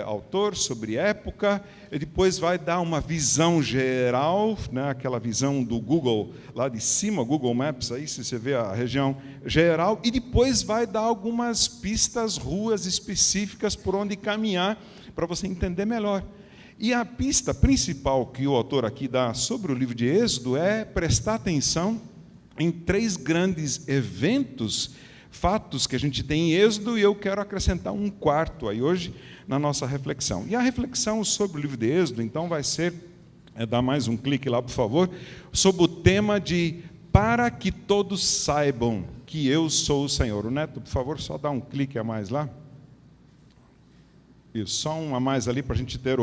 autor, sobre época, e depois vai dar uma visão geral, né, aquela visão do Google lá de cima, Google Maps, aí se você vê a região geral, e depois vai dar algumas pistas, ruas específicas por onde caminhar, para você entender melhor. E a pista principal que o autor aqui dá sobre o livro de Êxodo é prestar atenção em 3 grandes eventos, fatos que a gente tem em Êxodo, e eu quero acrescentar um quarto aí hoje na nossa reflexão. E a reflexão sobre o livro de Êxodo, então, vai ser, dá mais um clique lá, por favor, sobre o tema de para que todos saibam que eu sou o Senhor. O Neto, por favor, só dá um clique a mais lá. Isso, só um a mais ali para a gente ter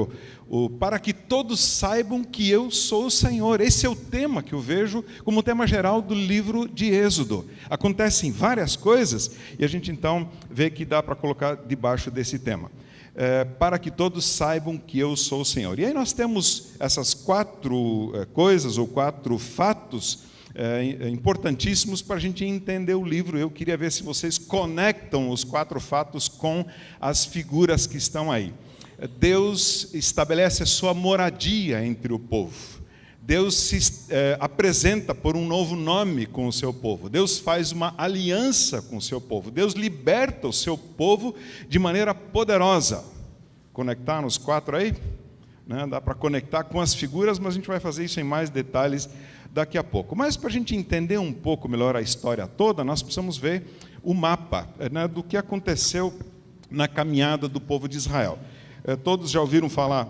para que todos saibam que eu sou o Senhor. Esse é o tema que eu vejo como tema geral do livro de Êxodo. Acontecem várias coisas e a gente então vê que dá para colocar debaixo desse tema. Para que todos saibam que eu sou o Senhor. E aí nós temos essas 4 coisas ou 4 fatos importantíssimos para a gente entender o livro. Eu queria ver se vocês conectam os 4 fatos com as figuras que estão aí. Deus estabelece a sua moradia entre o povo. Deus se apresenta por um novo nome com o seu povo. Deus faz uma aliança com o seu povo. Deus liberta o seu povo de maneira poderosa. Conectar nos 4 aí? Né? Dá para conectar com as figuras, mas a gente vai fazer isso em mais detalhes daqui a pouco. Mas para a gente entender um pouco melhor a história toda, nós precisamos ver o mapa, né, do que aconteceu na caminhada do povo de Israel. Todos já ouviram falar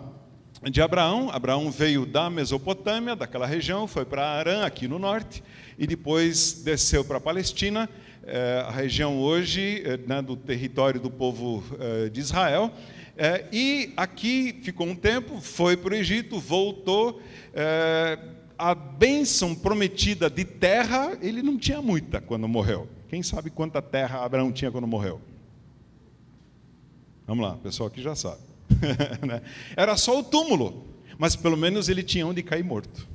de Abraão. Abraão veio da Mesopotâmia, daquela região, foi para Arã, aqui no norte, e depois desceu para a Palestina, a região hoje, né, do território do povo de Israel. E aqui ficou um tempo, foi para o Egito, voltou. A bênção prometida de terra, ele não tinha muita quando morreu. Quem sabe quanta terra Abraão tinha quando morreu? Vamos lá, o pessoal aqui já sabe. Era só o túmulo, mas pelo menos ele tinha onde cair morto.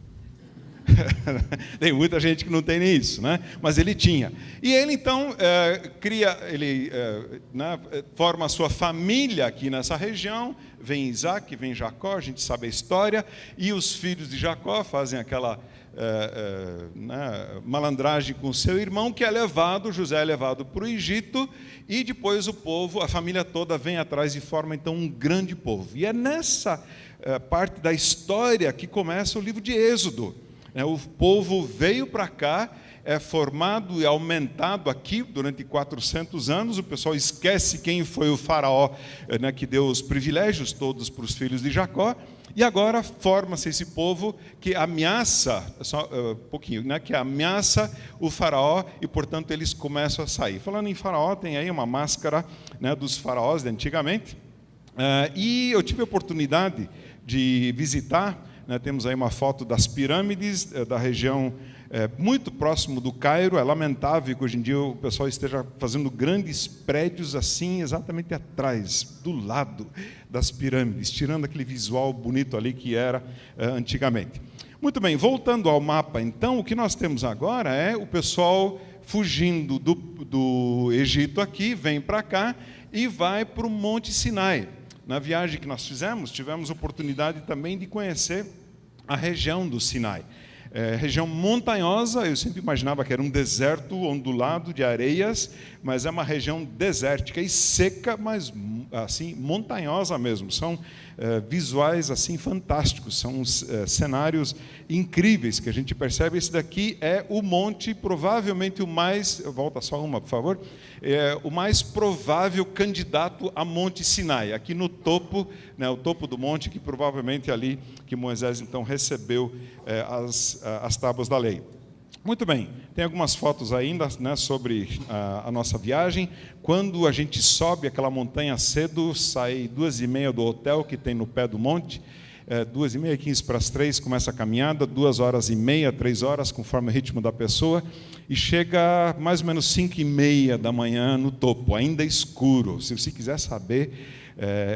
Tem muita gente que não tem nem isso, né? Mas ele tinha. E ele então forma a sua família aqui nessa região. Vem Isaac, vem Jacó, a gente sabe a história, e os filhos de Jacó fazem aquela malandragem com seu irmão, que é levado, José é levado para o Egito, e depois o povo, a família toda vem atrás e forma então um grande povo. E é nessa parte da história que começa o livro de Êxodo. O povo veio para cá, é formado e aumentado aqui durante 400 anos. O pessoal esquece quem foi o faraó, né, que deu os privilégios todos para os filhos de Jacó. E agora forma-se esse povo que ameaça, só um pouquinho, né, que ameaça o faraó, e portanto eles começam a sair. Falando em faraó, tem aí uma máscara, né, dos faraós de antigamente. E eu tive a oportunidade de visitar, né, temos aí uma foto das pirâmides da região muito próximo do Cairo. É lamentável que hoje em dia o pessoal esteja fazendo grandes prédios assim, exatamente atrás, do lado das pirâmides, tirando aquele visual bonito ali que era antigamente. Muito bem, voltando ao mapa, então, o que nós temos agora é o pessoal fugindo do Egito aqui, vem para cá e vai para o Monte Sinai. Na viagem que nós fizemos, tivemos oportunidade também de conhecer a região do Sinai. Região montanhosa, eu sempre imaginava que era um deserto ondulado de areias, mas é uma região desértica e seca, mas assim montanhosa mesmo. São visuais assim fantásticos, são cenários incríveis que a gente percebe. Esse daqui é o monte, provavelmente o mais, volta só uma, por favor, o mais provável candidato a Monte Sinai, aqui no topo, né, o topo do monte, que provavelmente ali que Moisés então recebeu as tábuas da lei. Muito bem, tem algumas fotos ainda, né, sobre a nossa viagem. Quando a gente sobe aquela montanha cedo, sai 2h30 do hotel que tem no pé do monte, 2h30, 15 para as 3, começa a caminhada, 2h30, 3 horas, conforme o ritmo da pessoa, e chega mais ou menos 5h30 da manhã no topo, ainda escuro. Se você quiser saber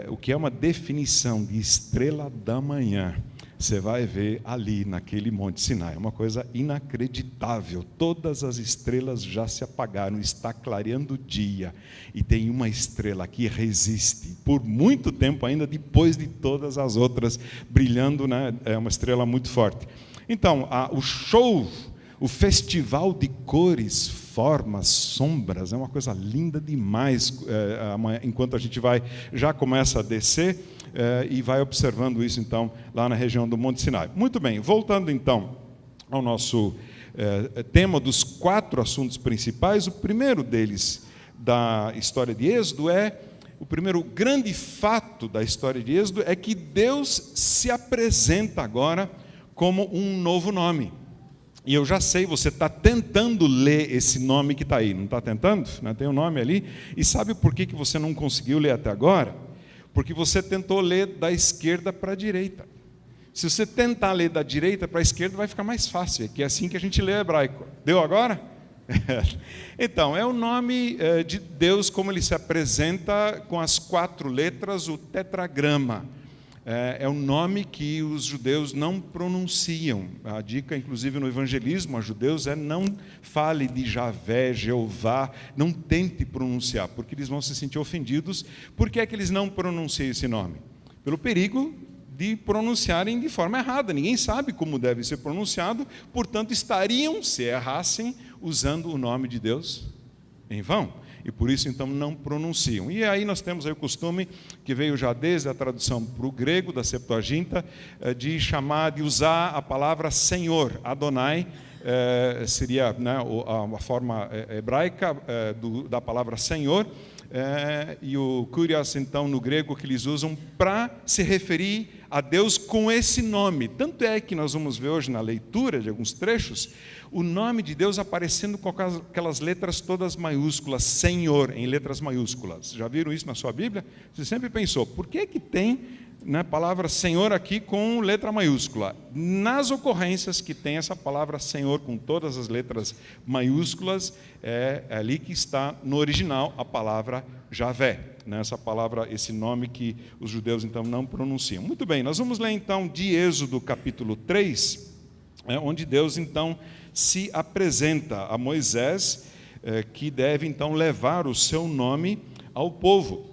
o que é uma definição de estrela da manhã, você vai ver ali naquele Monte Sinai. É uma coisa inacreditável. Todas as estrelas já se apagaram, está clareando o dia. E tem uma estrela que resiste por muito tempo ainda, depois de todas as outras, brilhando, né? É uma estrela muito forte. Então, o show, o festival de cores, formas, sombras, é uma coisa linda demais. Enquanto a gente já começa a descer, e vai observando isso, então, lá na região do Monte Sinai. Muito bem, voltando, então, ao nosso tema dos 4 assuntos principais. O primeiro deles, da história de Êxodo, o primeiro grande fato da história de Êxodo é que Deus se apresenta agora como um novo nome. E eu já sei, você está tentando ler esse nome que está aí, não está tentando? Tem um nome ali. E sabe por que você não conseguiu ler até agora? Porque você tentou ler da esquerda para a direita. Se você tentar ler da direita para a esquerda, vai ficar mais fácil, que é assim que a gente lê hebraico. Deu agora? Então, é o nome de Deus, como ele se apresenta com as 4 letras, o tetragrama. É um nome que os judeus não pronunciam. A dica, inclusive, no evangelismo a judeus não fale de Javé, Jeová, não tente pronunciar, porque eles vão se sentir ofendidos. Por que é que eles não pronunciam esse nome? Pelo perigo de pronunciarem de forma errada. Ninguém sabe como deve ser pronunciado, portanto, estariam, se errassem, usando o nome de Deus em vão. E por isso, então, não pronunciam. E aí nós temos aí o costume, que veio já desde a tradução para o grego, da Septuaginta, de usar a palavra Senhor, Adonai, seria, né, a forma hebraica da palavra Senhor, e o Kurios, então, no grego, que eles usam para se referir a Deus com esse nome. Tanto é que nós vamos ver hoje na leitura de alguns trechos, o nome de Deus aparecendo com aquelas letras todas maiúsculas, Senhor, em letras maiúsculas. Já viram isso na sua Bíblia? Você sempre pensou, por que tem, né, palavra Senhor aqui com letra maiúscula? Nas ocorrências que tem essa palavra Senhor com todas as letras maiúsculas, é ali que está no original a palavra Javé, né? Essa palavra, esse nome que os judeus então não pronunciam. Muito bem, nós vamos ler então de Êxodo capítulo 3, onde Deus então se apresenta a Moisés, que deve então levar o seu nome ao povo.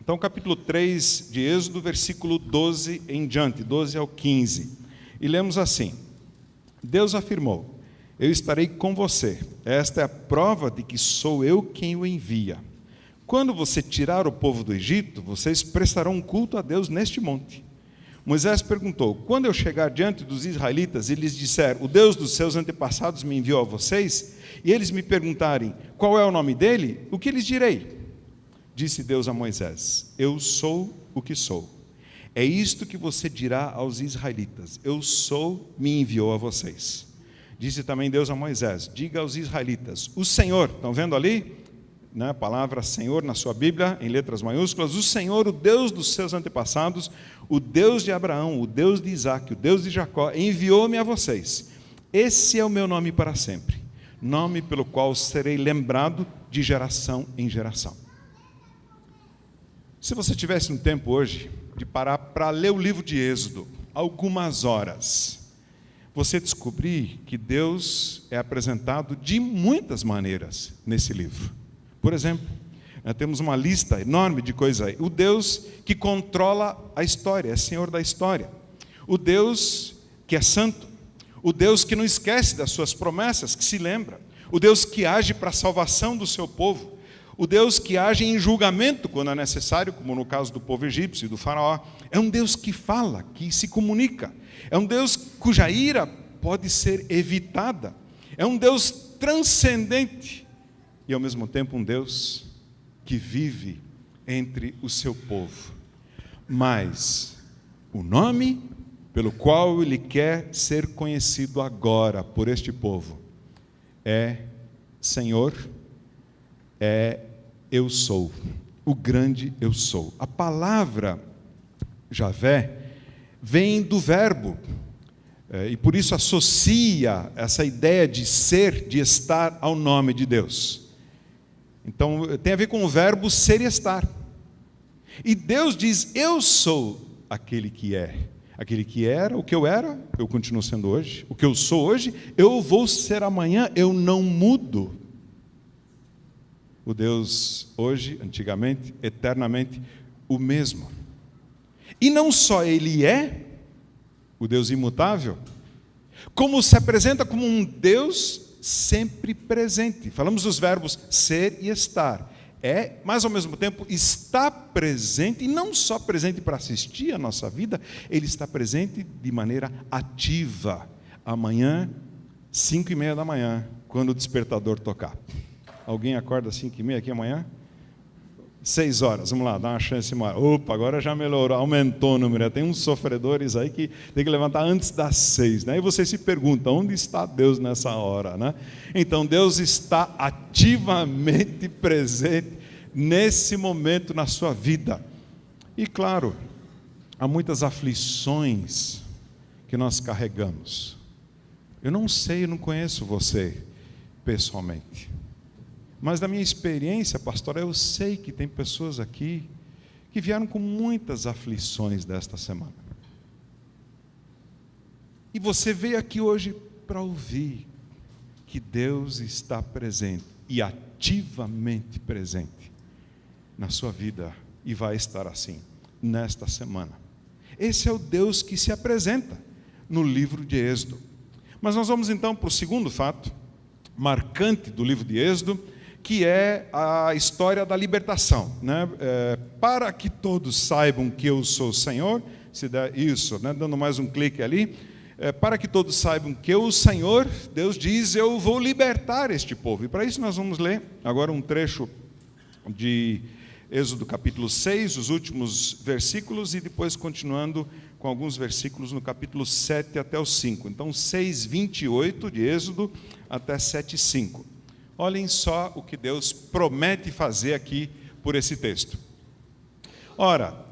Então, capítulo 3 de Êxodo, versículo 12 em diante, 12 ao 15. E lemos assim: Deus afirmou: eu estarei com você. Esta é a prova de que sou eu quem o envia. Quando você tirar o povo do Egito, vocês prestarão um culto a Deus neste monte. Moisés perguntou: quando eu chegar diante dos israelitas e lhes disser, o Deus dos seus antepassados me enviou a vocês, e eles me perguntarem, qual é o nome dele? O que lhes direi? Disse Deus a Moisés: eu sou o que sou. É isto que você dirá aos israelitas: eu sou, me enviou a vocês. Disse também Deus a Moisés: diga aos israelitas, o Senhor, estão vendo ali? Né, a palavra Senhor na sua Bíblia, em letras maiúsculas, o Senhor, o Deus dos seus antepassados, o Deus de Abraão, o Deus de Isaque, o Deus de Jacó, enviou-me a vocês. Esse é o meu nome para sempre, nome pelo qual serei lembrado de geração em geração. Se você tivesse um tempo hoje de parar para ler o livro de Êxodo, algumas horas, você descobrir que Deus é apresentado de muitas maneiras nesse livro. Por exemplo, temos uma lista enorme de coisas aí. O Deus que controla a história, é Senhor da história. O Deus que é santo. O Deus que não esquece das suas promessas, que se lembra. O Deus que age para a salvação do seu povo. O Deus que age em julgamento quando é necessário, como no caso do povo egípcio e do faraó. É um Deus que fala, que se comunica. É um Deus cuja ira pode ser evitada. É um Deus transcendente. E ao mesmo tempo um Deus que vive entre o seu povo. Mas o nome pelo qual ele quer ser conhecido agora por este povo é Senhor, é eu sou, o grande eu sou. A palavra Javé vem do verbo, e por isso associa essa ideia de ser, de estar ao nome de Deus. Então, tem a ver com o verbo ser e estar. E Deus diz, eu sou aquele que é. Aquele que era, o que eu era, eu continuo sendo hoje. O que eu sou hoje, eu vou ser amanhã, eu não mudo. O Deus hoje, antigamente, eternamente, o mesmo. E não só Ele é o Deus imutável, como se apresenta como um Deus sempre presente. Falamos dos verbos ser e estar. Mas ao mesmo tempo está presente, e não só presente para assistir a nossa vida, Ele está presente de maneira ativa. Amanhã, 5:30 da manhã, quando o despertador tocar. Alguém acorda às 5:30 aqui amanhã? 6 horas, vamos lá, dá uma chance maior. Opa, agora já melhorou, aumentou o número. Tem uns sofredores aí que tem que levantar antes das 6, né? E você se pergunta, onde está Deus nessa hora, né? Então, Deus está ativamente presente nesse momento na sua vida. E claro, há muitas aflições que nós carregamos. Eu não sei, eu não conheço você pessoalmente. Mas da minha experiência, pastor, eu sei que tem pessoas aqui que vieram com muitas aflições desta semana. E você veio aqui hoje para ouvir que Deus está presente e ativamente presente na sua vida e vai estar assim nesta semana. Esse é o Deus que se apresenta no livro de Êxodo. Mas nós vamos então para o segundo fato marcante do livro de Êxodo, que é a história da libertação, né? Para que todos saibam que eu sou o Senhor, se der isso, né? Dando mais um clique ali, para que todos saibam que eu, o Senhor, Deus diz, eu vou libertar este povo. E para isso nós vamos ler agora um trecho de Êxodo capítulo 6, os últimos versículos, e depois continuando com alguns versículos no capítulo 7 até o 5. Então 6:28 de Êxodo até 7:5. Olhem só o que Deus promete fazer aqui por esse texto. Ora,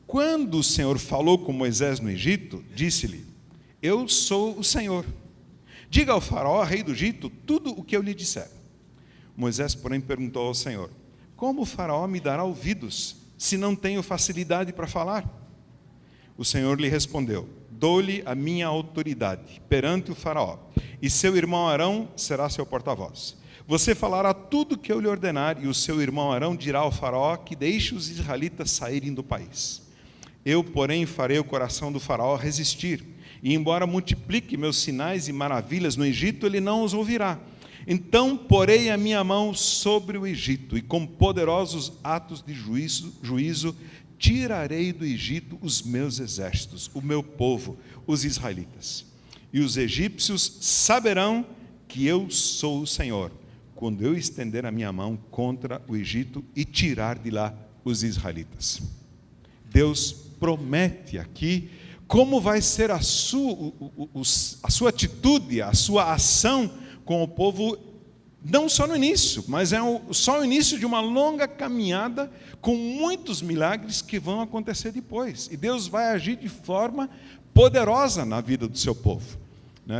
quando o Senhor falou com Moisés no Egito, disse-lhe, eu sou o Senhor. Diga ao faraó, rei do Egito, tudo o que eu lhe disser. Moisés, porém, perguntou ao Senhor, como o faraó me dará ouvidos, se não tenho facilidade para falar? O Senhor lhe respondeu, dou-lhe a minha autoridade perante o faraó, e seu irmão Arão será seu porta-voz. Você falará tudo o que eu lhe ordenar, e o seu irmão Arão dirá ao faraó que deixe os israelitas saírem do país. Eu, porém, farei o coração do faraó resistir, e embora multiplique meus sinais e maravilhas no Egito, ele não os ouvirá. Então porei a minha mão sobre o Egito, e com poderosos atos de juízo tirarei do Egito os meus exércitos, o meu povo, os israelitas. E os egípcios saberão que eu sou o Senhor, quando eu estender a minha mão contra o Egito e tirar de lá os israelitas. Deus promete aqui como vai ser a sua atitude, a sua ação com o povo, não só no início, mas só o início de uma longa caminhada com muitos milagres que vão acontecer depois. E Deus vai agir de forma poderosa na vida do seu povo.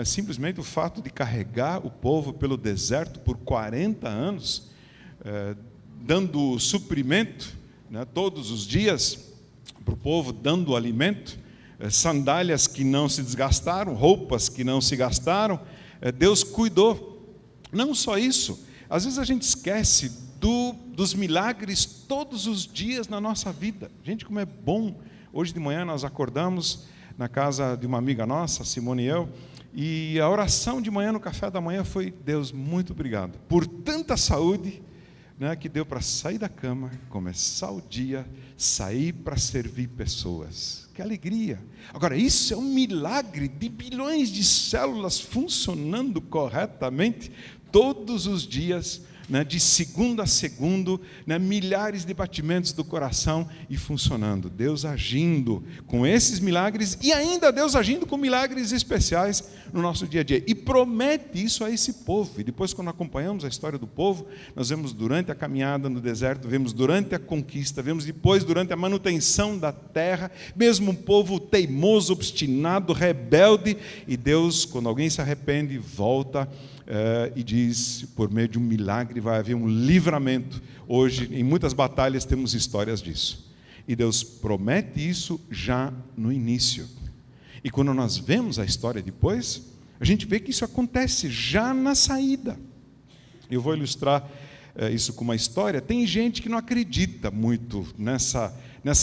Simplesmente o fato de carregar o povo pelo deserto por 40 anos, dando suprimento, todos os dias para o povo, dando alimento, sandálias que não se desgastaram, roupas que não se gastaram, Deus cuidou. Não só isso, às vezes a gente esquece dos milagres todos os dias na nossa vida. Gente, como é bom. Hoje de manhã nós acordamos na casa de uma amiga nossa, Simone e eu, e a oração de manhã no café da manhã foi, Deus, muito obrigado por tanta saúde, que deu para sair da cama, começar o dia, sair para servir pessoas. Que alegria! Agora, isso é um milagre de bilhões de células funcionando corretamente todos os dias, de segundo a segundo, milhares de batimentos do coração e funcionando. Deus agindo com esses milagres e ainda Deus agindo com milagres especiais no nosso dia a dia. E promete isso a esse povo. E depois, quando acompanhamos a história do povo, nós vemos durante a caminhada no deserto, vemos durante a conquista, vemos depois durante a manutenção da terra, mesmo um povo teimoso, obstinado, rebelde. E Deus, quando alguém se arrepende, volta e diz, por meio de um milagre vai haver um livramento. Hoje, em muitas batalhas, temos histórias disso. E Deus promete isso já no início. E quando nós vemos a história depois, a gente vê que isso acontece já na saída. Eu vou ilustrar isso com uma história. Tem gente que não acredita muito nessa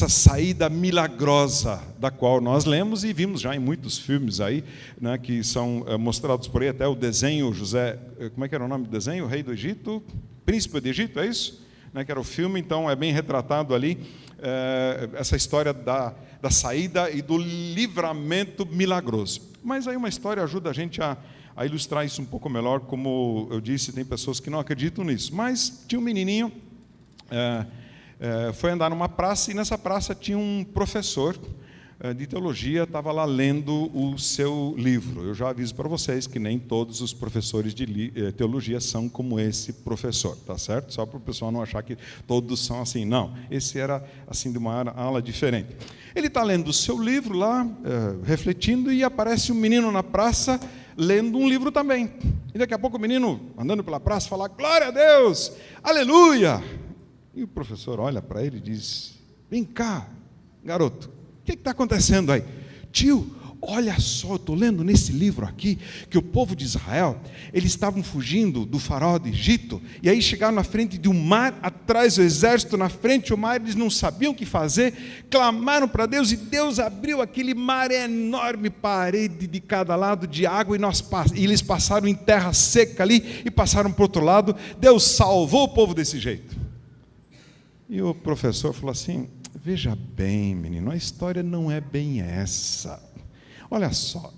saída milagrosa da qual nós lemos e vimos já em muitos filmes aí, né, que são mostrados por aí, até o desenho José, como é que era o nome do desenho? O Rei do Egito, Príncipe do Egito, é isso? Né, que era o filme, então é bem retratado ali essa história da saída e do livramento milagroso. Mas aí uma história ajuda a gente a ilustrar isso um pouco melhor. Como eu disse, tem pessoas que não acreditam nisso. Mas tinha um menininho, foi andar numa praça, e nessa praça tinha um professor de teologia, estava lá lendo o seu livro. Eu já aviso para vocês que nem todos os professores de teologia são como esse professor, tá certo? Só para o pessoal não achar que todos são assim. Não, esse era assim de uma ala diferente. Ele está lendo o seu livro lá, refletindo, e aparece um menino na praça lendo um livro também. E daqui a pouco o menino, andando pela praça, fala: glória a Deus, aleluia! E o professor olha para ele e diz: vem cá, garoto, o que está acontecendo aí? Tio, olha só, eu estou lendo nesse livro aqui que o povo de Israel, eles estavam fugindo do faraó do Egito, e aí chegaram na frente de um mar, atrás o exército, na frente o mar, eles não sabiam o que fazer, clamaram para Deus, e Deus abriu aquele mar enorme, parede de cada lado de água, e eles passaram em terra seca ali, e passaram para o outro lado. Deus salvou o povo desse jeito. E o professor falou assim: veja bem, menino, a história não é bem essa. Olha só,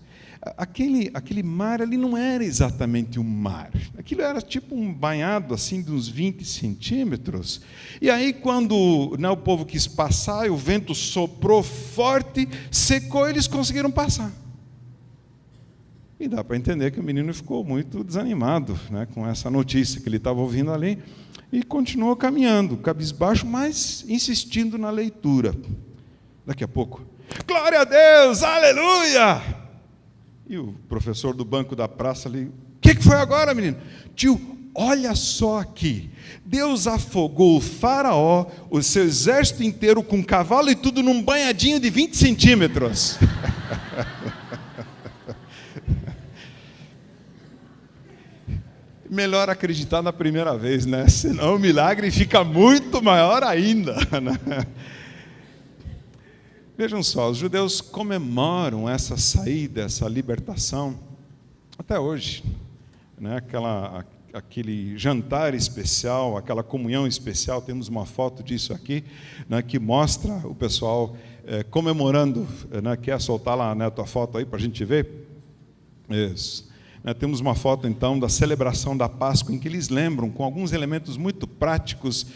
aquele mar ali não era exatamente um mar. Aquilo era tipo um banhado assim de uns 20 centímetros. E aí quando o povo quis passar, o vento soprou forte, secou, eles conseguiram passar. E dá para entender que o menino ficou muito desanimado, né, com essa notícia que ele estava ouvindo ali. E continuou caminhando, cabisbaixo, mas insistindo na leitura. Daqui a pouco: glória a Deus, aleluia! E o professor do banco da praça ali: o que foi agora, menino? Tio, olha só aqui. Deus afogou o faraó, o seu exército inteiro, com cavalo e tudo, num banhadinho de 20 centímetros. Melhor acreditar na primeira vez, né? Senão o milagre fica muito maior ainda, né? Vejam só, os judeus comemoram essa saída, essa libertação, até hoje, né? Aquele jantar especial, aquela comunhão especial. Temos uma foto disso aqui, né, que mostra o pessoal comemorando, né? Quer soltar lá, né, a tua foto aí para a gente ver? Isso. Temos uma foto, então, da celebração da Páscoa, em que eles lembram, com alguns elementos muito práticos,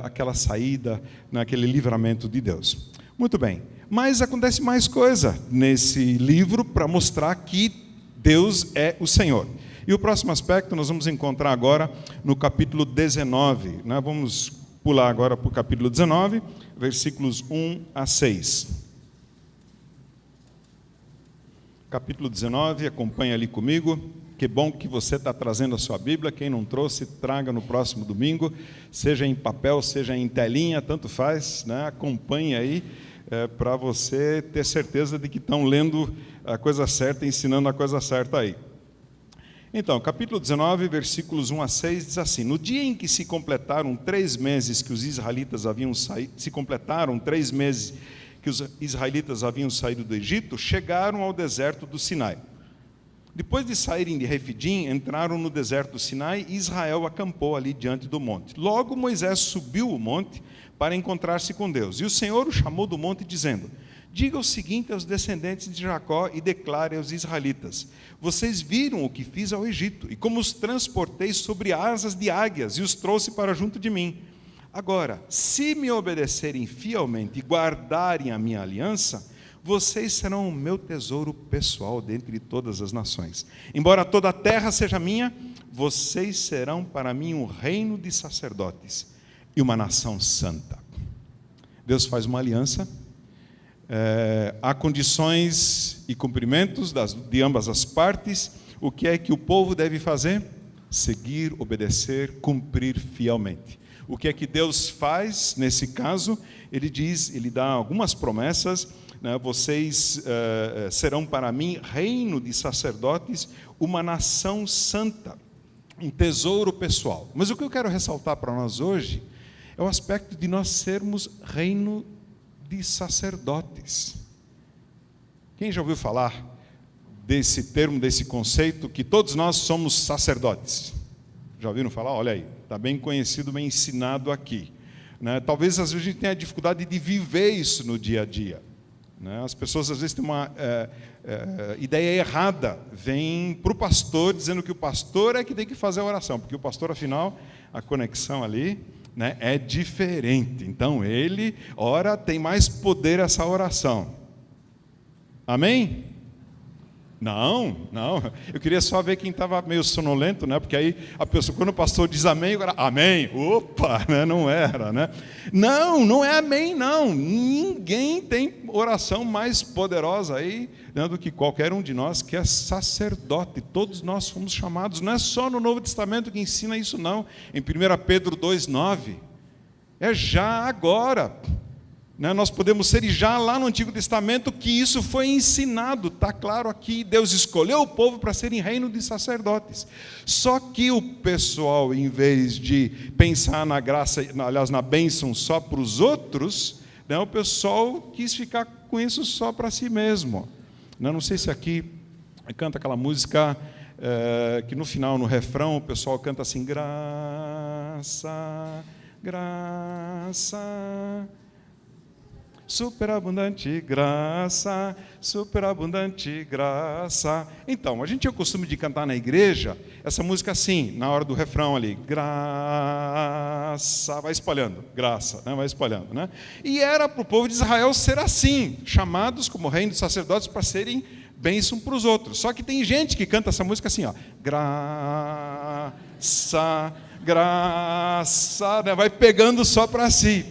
aquela saída, aquele livramento de Deus. Muito bem, mas acontece mais coisa nesse livro para mostrar que Deus é o Senhor. E o próximo aspecto nós vamos encontrar agora no capítulo 19. Vamos pular agora para o capítulo 19, versículos 1 a 6. Capítulo 19, acompanha ali comigo. Que bom que você está trazendo a sua Bíblia. Quem não trouxe, traga no próximo domingo, seja em papel, seja em telinha, tanto faz, né? Acompanhe aí, para você ter certeza de que estão lendo a coisa certa, ensinando a coisa certa aí. Então, capítulo 19, versículos 1 a 6, diz assim: no dia em que se completaram 3 meses que os israelitas haviam saído, que os israelitas haviam saído do Egito, chegaram ao deserto do Sinai. Depois de saírem de Refidim, entraram no deserto do Sinai, e Israel acampou ali diante do monte. Logo Moisés subiu o monte para encontrar-se com Deus. E o Senhor o chamou do monte, dizendo: diga o seguinte aos descendentes de Jacó e declare aos israelitas: vocês viram o que fiz ao Egito, e como os transportei sobre asas de águias, e os trouxe para junto de mim. Agora, se me obedecerem fielmente e guardarem a minha aliança, vocês serão o meu tesouro pessoal dentre todas as nações. Embora toda a terra seja minha, vocês serão para mim um reino de sacerdotes e uma nação santa. Deus faz uma aliança. Há condições e cumprimentos de ambas as partes. O que é que o povo deve fazer? Seguir, obedecer, cumprir fielmente. O que é que Deus faz nesse caso? Ele dá algumas promessas, né, vocês serão para mim reino de sacerdotes, uma nação santa, um tesouro pessoal. Mas o que eu quero ressaltar para nós hoje é o aspecto de nós sermos reino de sacerdotes. Quem já ouviu falar desse termo, desse conceito, que todos nós somos sacerdotes? Já ouviram falar? Olha aí, está bem conhecido, bem ensinado aqui. Né? Talvez às vezes a gente tenha dificuldade de viver isso no dia a dia. Né? As pessoas às vezes têm uma ideia errada, vêm para o pastor dizendo que o pastor é que tem que fazer a oração, porque o pastor, afinal, a conexão ali, né, é diferente. Então ele ora, tem mais poder essa oração. Amém? Não. Eu queria só ver quem estava meio sonolento, né? Porque aí a pessoa, quando o pastor diz amém, agora amém. Opa, né? Não era, né? Não é amém, não. Ninguém tem oração mais poderosa aí, né, do que qualquer um de nós que é sacerdote. Todos nós fomos chamados. Não é só no Novo Testamento que ensina isso, não. Em 1 Pedro 2,9, é já agora. Nós podemos ser, e já lá no Antigo Testamento, que isso foi ensinado, está claro aqui, Deus escolheu o povo para serem reino de sacerdotes. Só que o pessoal, em vez de pensar na graça, aliás, na bênção só para os outros, né, o pessoal quis ficar com isso só para si mesmo. Não sei se aqui canta aquela música que no final, no refrão, o pessoal canta assim, graça, graça, superabundante graça, superabundante graça. Então, a gente tinha o costume de cantar na igreja essa música assim, na hora do refrão ali, graça, vai espalhando, graça, né? Vai espalhando, né? E era para o povo de Israel ser assim, chamados como reino de sacerdotes para serem bênção para os outros. Só que tem gente que canta essa música assim, ó, graça, graça, né? Vai pegando só para si.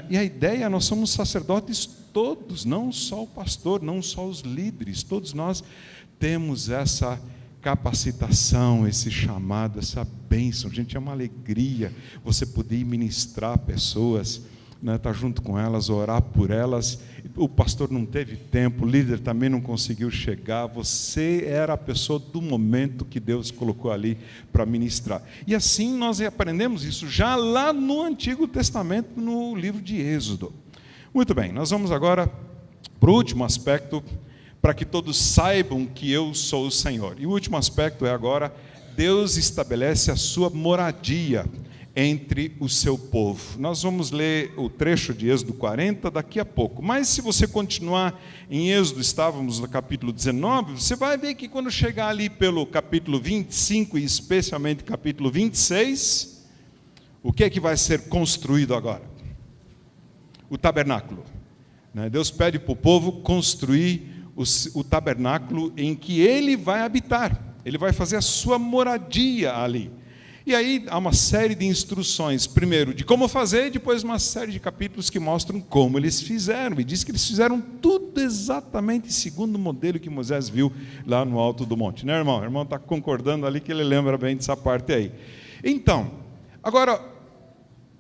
E a ideia, nós somos sacerdotes todos, não só o pastor, não só os líderes, todos nós temos essa capacitação, esse chamado, essa bênção. Gente, é uma alegria você poder ministrar pessoas, né, estar junto com elas, orar por elas. O pastor não teve tempo, o líder também não conseguiu chegar, você era a pessoa do momento que Deus colocou ali para ministrar. E assim nós aprendemos isso já lá no Antigo Testamento, no livro de Êxodo. Muito bem, nós vamos agora para o último aspecto, para que todos saibam que eu sou o Senhor. E o último aspecto é agora, Deus estabelece a sua moradia entre o seu povo. Nós vamos ler o trecho de Êxodo 40 daqui a pouco. Mas se você continuar em Êxodo, estávamos no capítulo 19, você vai ver que quando chegar ali pelo capítulo 25 e especialmente capítulo 26, o que é que vai ser construído agora? O tabernáculo. Deus pede para o povo construir o tabernáculo em que ele vai habitar. Ele vai fazer a sua moradia ali. E aí há uma série de instruções, primeiro de como fazer, e depois uma série de capítulos que mostram como eles fizeram. E diz que eles fizeram tudo exatamente segundo o modelo que Moisés viu lá no alto do monte. Né, irmão? O irmão está concordando ali que ele lembra bem dessa parte aí. Então, agora,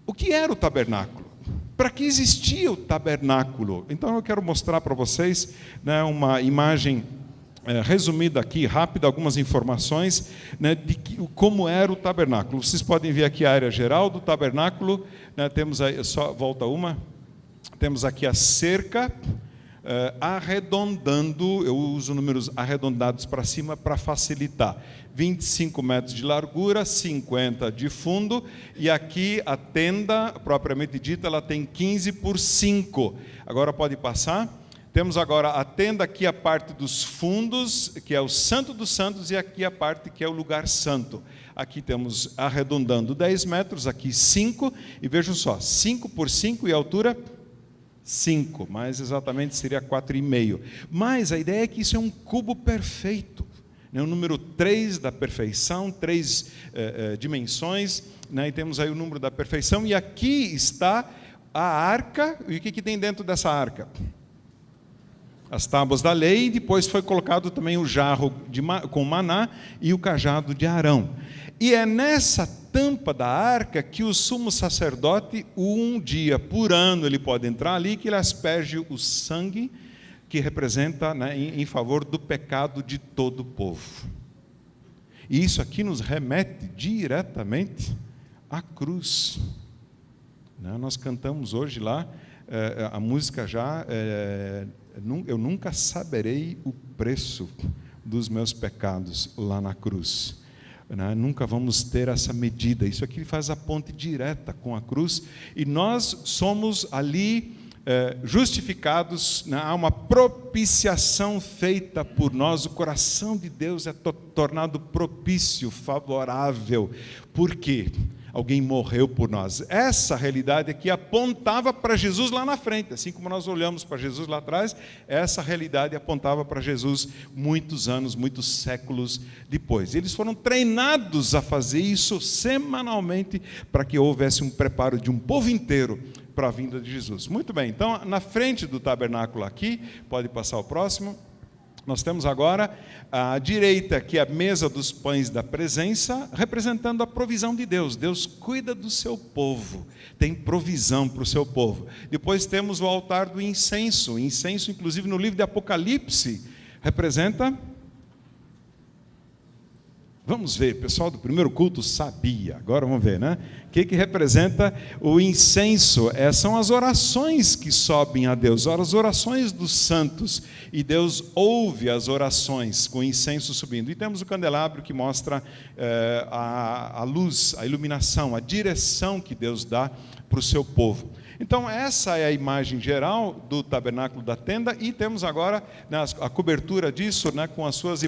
o que era o tabernáculo? Para que existia o tabernáculo? Então eu quero mostrar para vocês, né, uma imagem resumida aqui, rápida, algumas informações, né, de como era o tabernáculo. Vocês podem ver aqui a área geral do tabernáculo, né, temos aí, só volta uma, temos aqui a cerca, arredondando, eu uso números arredondados para cima para facilitar, 25 metros de largura, 50 de fundo, e aqui a tenda, propriamente dita, ela tem 15 por 5. Agora pode passar. Temos agora a tenda, aqui a parte dos fundos, que é o Santo dos Santos, e aqui a parte que é o lugar santo. Aqui temos arredondando 10 metros, aqui 5, e vejam só, 5 por 5 e a altura 5, mais exatamente seria 4,5. Mas a ideia é que isso é um cubo perfeito, né? O número 3 da perfeição, 3 dimensões, né? E temos aí o número da perfeição, e aqui está a arca, e o que tem dentro dessa arca? As tábuas da lei, e depois foi colocado também o jarro com maná e o cajado de Arão. E é nessa tampa da arca que o sumo sacerdote, um dia por ano, ele pode entrar ali, que ele asperge o sangue que representa, né, em favor do pecado de todo o povo. E isso aqui nos remete diretamente à cruz. Nós cantamos hoje lá, a música já, eu nunca saberei o preço dos meus pecados lá na cruz. Nunca vamos ter essa medida. Isso aqui faz a ponte direta com a cruz, e nós somos ali justificados, há uma propiciação feita por nós, o coração de Deus é tornado propício, favorável. Por quê? Alguém morreu por nós. Essa realidade aqui apontava para Jesus lá na frente, assim como nós olhamos para Jesus lá atrás, essa realidade apontava para Jesus muitos anos, muitos séculos depois. Eles foram treinados a fazer isso semanalmente, para que houvesse um preparo de um povo inteiro para a vinda de Jesus. Muito bem, então, na frente do tabernáculo aqui, pode passar o próximo, nós temos agora à direita aqui a mesa dos pães da presença, representando a provisão de Deus. Deus cuida do seu povo, tem provisão para o seu povo. Depois temos o altar do incenso. O incenso, inclusive, no livro de Apocalipse, representa... Vamos ver, o pessoal do primeiro culto sabia, agora vamos ver, né? O que representa o incenso? São as orações que sobem a Deus, as orações dos santos, e Deus ouve as orações com o incenso subindo. E temos o candelabro que mostra a luz, a iluminação, a direção que Deus dá para o seu povo. Então, essa é a imagem geral do tabernáculo da tenda, e temos agora, né, a cobertura disso, né, com as suas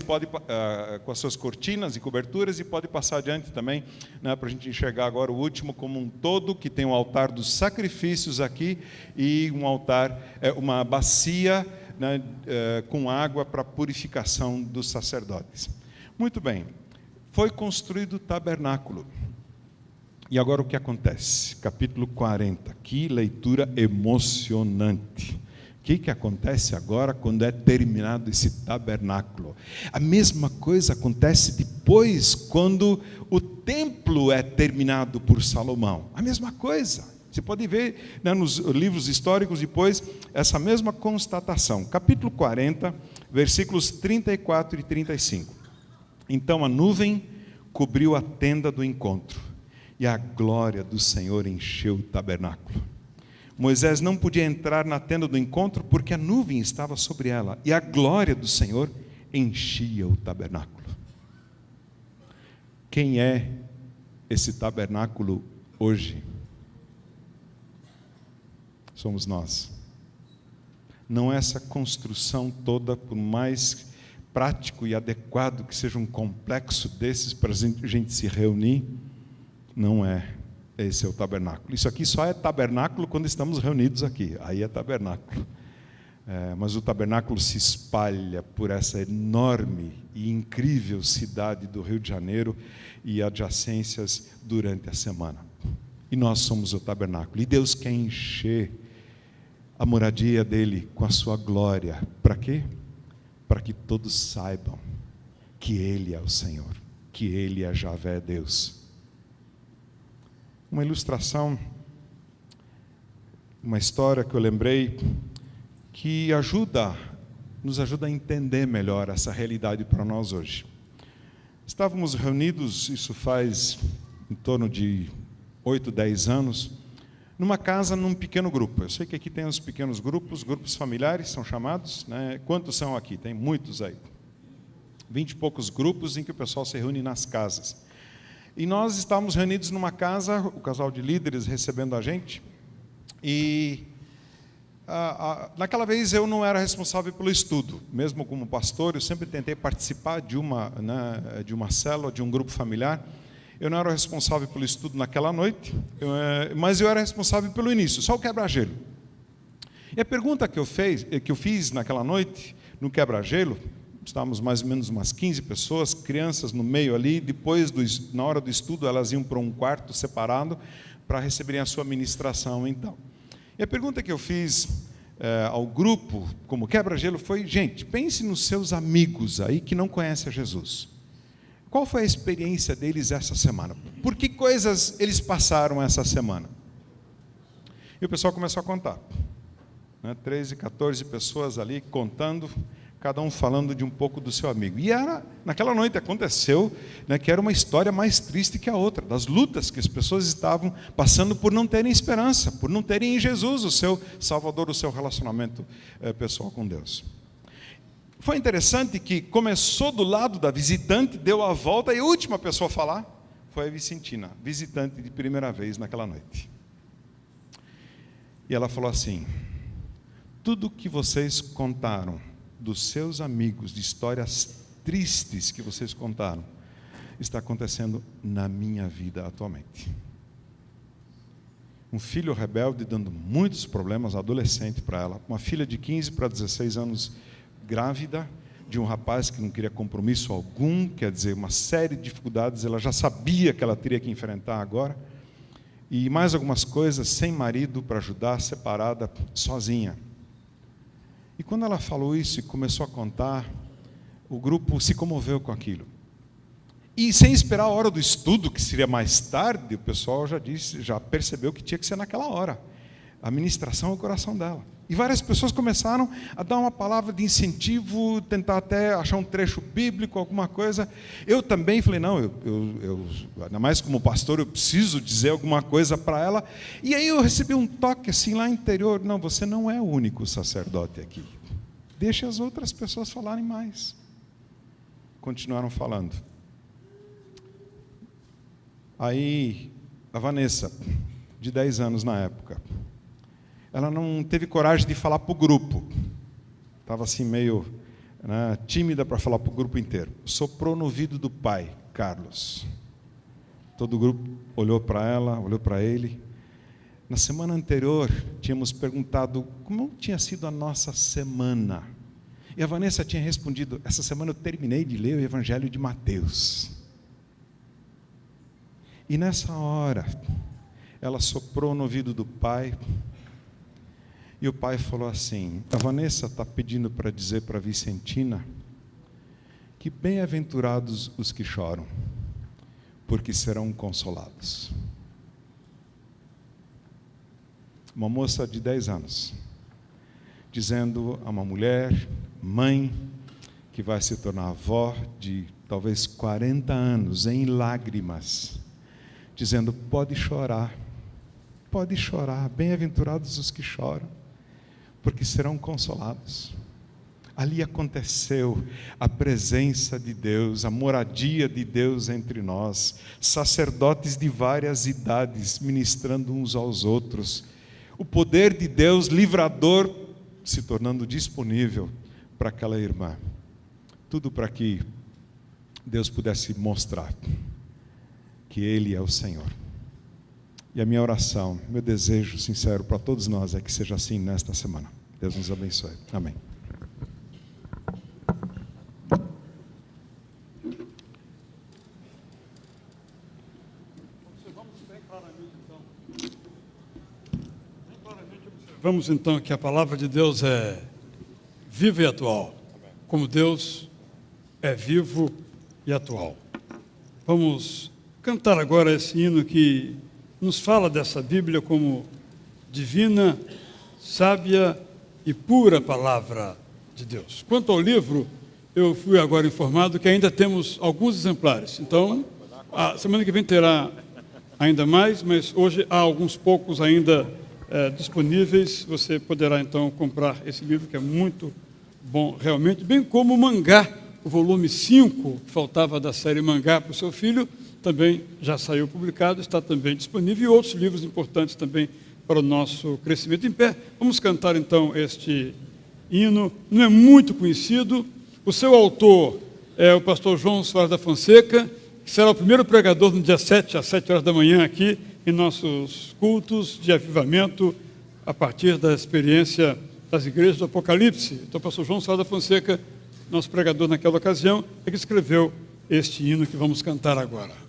cortinas e coberturas, e pode passar adiante também, né, para a gente enxergar agora o último como um todo, que tem o altar dos sacrifícios aqui, e um altar, uma bacia, né, com água para purificação dos sacerdotes. Muito bem, foi construído o tabernáculo. E agora o que acontece? Capítulo 40, que leitura emocionante. O que acontece agora quando é terminado esse tabernáculo? A mesma coisa acontece depois, quando o templo é terminado por Salomão. A mesma coisa. Você pode ver, né, nos livros históricos depois essa mesma constatação. Capítulo 40, versículos 34 e 35. Então a nuvem cobriu a tenda do encontro, e a glória do Senhor encheu o tabernáculo. Moisés não podia entrar na tenda do encontro porque a nuvem estava sobre ela, e a glória do Senhor enchia o tabernáculo. Quem é esse tabernáculo hoje? Somos nós. Não é essa construção toda, por mais prático e adequado que seja um complexo desses para a gente se reunir, não é. Esse é o tabernáculo. Isso aqui só é tabernáculo quando estamos reunidos aqui. Aí é tabernáculo. Mas o tabernáculo se espalha por essa enorme e incrível cidade do Rio de Janeiro e adjacências durante a semana. E nós somos o tabernáculo. E Deus quer encher a moradia dele com a sua glória. Para quê? Para que todos saibam que Ele é o Senhor, que Ele é Javé Deus. Uma ilustração, uma história que eu lembrei, que nos ajuda a entender melhor essa realidade para nós hoje. Estávamos reunidos, isso faz em torno de 8, 10 anos, numa casa, num pequeno grupo. Eu sei que aqui tem os pequenos grupos familiares são chamados, né? Quantos são aqui? Tem muitos aí. 20 e poucos grupos em que o pessoal se reúne nas casas. E nós estávamos reunidos numa casa, o casal de líderes recebendo a gente, e naquela vez eu não era responsável pelo estudo. Mesmo como pastor, eu sempre tentei participar de uma célula, de um grupo familiar. Eu não era responsável pelo estudo naquela noite, mas eu era responsável pelo início, só o quebra-gelo. E a pergunta que eu fiz naquela noite, no quebra-gelo, estávamos mais ou menos umas 15 pessoas, crianças no meio ali. Depois, na hora do estudo, elas iam para um quarto separado para receberem a sua ministração. Então, e a pergunta que eu fiz ao grupo, como quebra-gelo, foi: gente, pense nos seus amigos aí que não conhecem a Jesus. qual foi a experiência deles essa semana? Por que coisas eles passaram essa semana? E o pessoal começou a contar. 13, 14 pessoas ali contando, cada um falando de um pouco do seu amigo. E naquela noite aconteceu, que era uma história mais triste que a outra, das lutas que as pessoas estavam passando por não terem esperança, por não terem em Jesus o seu Salvador, o seu relacionamento pessoal com Deus. Foi interessante que começou do lado da visitante, deu a volta, e a última pessoa a falar foi a Vicentina, visitante de primeira vez naquela noite. E ela falou assim: tudo que vocês contaram dos seus amigos, de histórias tristes que vocês contaram, está acontecendo na minha vida atualmente. Um filho rebelde dando muitos problemas, adolescente para ela, uma filha de 15 para 16 anos grávida, de um rapaz que não queria compromisso algum, quer dizer, uma série de dificuldades, ela já sabia que ela teria que enfrentar agora, e mais algumas coisas, sem marido para ajudar, separada, sozinha. E quando ela falou isso e começou a contar, o grupo se comoveu com aquilo. E sem esperar a hora do estudo, que seria mais tarde, o pessoal já percebeu que tinha que ser naquela hora. A ministração é o coração dela. E várias pessoas começaram a dar uma palavra de incentivo, tentar até achar um trecho bíblico, alguma coisa. Eu também falei, não, eu ainda mais como pastor, eu preciso dizer alguma coisa para ela. E aí eu recebi um toque assim lá interior, não, você não é o único sacerdote aqui. Deixe as outras pessoas falarem mais. Continuaram falando. Aí a Vanessa, de 10 anos na época, ela não teve coragem de falar para o grupo. Estava assim meio tímida para falar para o grupo inteiro. Soprou no ouvido do pai, Carlos. Todo o grupo olhou para ela, olhou para ele. Na semana anterior, tínhamos perguntado como tinha sido a nossa semana. E a Vanessa tinha respondido, essa semana eu terminei de ler o Evangelho de Mateus. E nessa hora, ela soprou no ouvido do pai. E o pai falou assim, a Vanessa está pedindo para dizer para a Vicentina que bem-aventurados os que choram, porque serão consolados. Uma moça de 10 anos, dizendo a uma mulher, mãe, que vai se tornar avó de talvez 40 anos, em lágrimas, dizendo, pode chorar, bem-aventurados os que choram, porque serão consolados. Ali aconteceu a presença de Deus, a moradia de Deus entre nós, sacerdotes de várias idades ministrando uns aos outros, o poder de Deus livrador se tornando disponível para aquela irmã. Tudo para que Deus pudesse mostrar que Ele é o Senhor. E a minha oração, meu desejo sincero para todos nós é que seja assim nesta semana. Deus nos abençoe. Amém. Vamos então que a palavra de Deus é viva e atual, como Deus é vivo e atual. Vamos cantar agora esse hino que nos fala dessa Bíblia como divina, sábia e pura palavra de Deus. Quanto ao livro, eu fui agora informado que ainda temos alguns exemplares. Então, a semana que vem terá ainda mais, mas hoje há alguns poucos ainda disponíveis. Você poderá então comprar esse livro, que é muito bom realmente, bem como o Mangá, o volume 5, que faltava da série Mangá para o seu filho, também já saiu publicado, está também disponível, e outros livros importantes também para o nosso crescimento. Em pé, vamos cantar então este hino, não é muito conhecido, o seu autor é o pastor João Soares da Fonseca, que será o primeiro pregador no dia 7, às 7 horas da manhã, aqui em nossos cultos de avivamento, a partir da experiência das igrejas do Apocalipse. Então, o pastor João Soares da Fonseca, nosso pregador naquela ocasião, é que escreveu este hino que vamos cantar agora.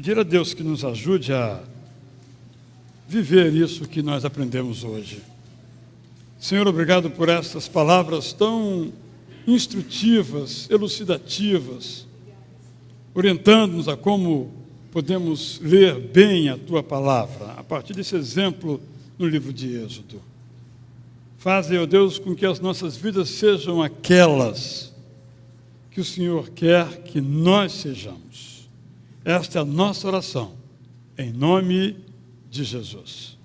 pedir a Deus que nos ajude a viver isso que nós aprendemos hoje. Senhor, obrigado por estas palavras tão instrutivas, elucidativas, orientando-nos a como podemos ler bem a Tua palavra, a partir desse exemplo no livro de Êxodo. Faze, ó Deus, com que as nossas vidas sejam aquelas que o Senhor quer que nós sejamos. Esta é a nossa oração, em nome de Jesus.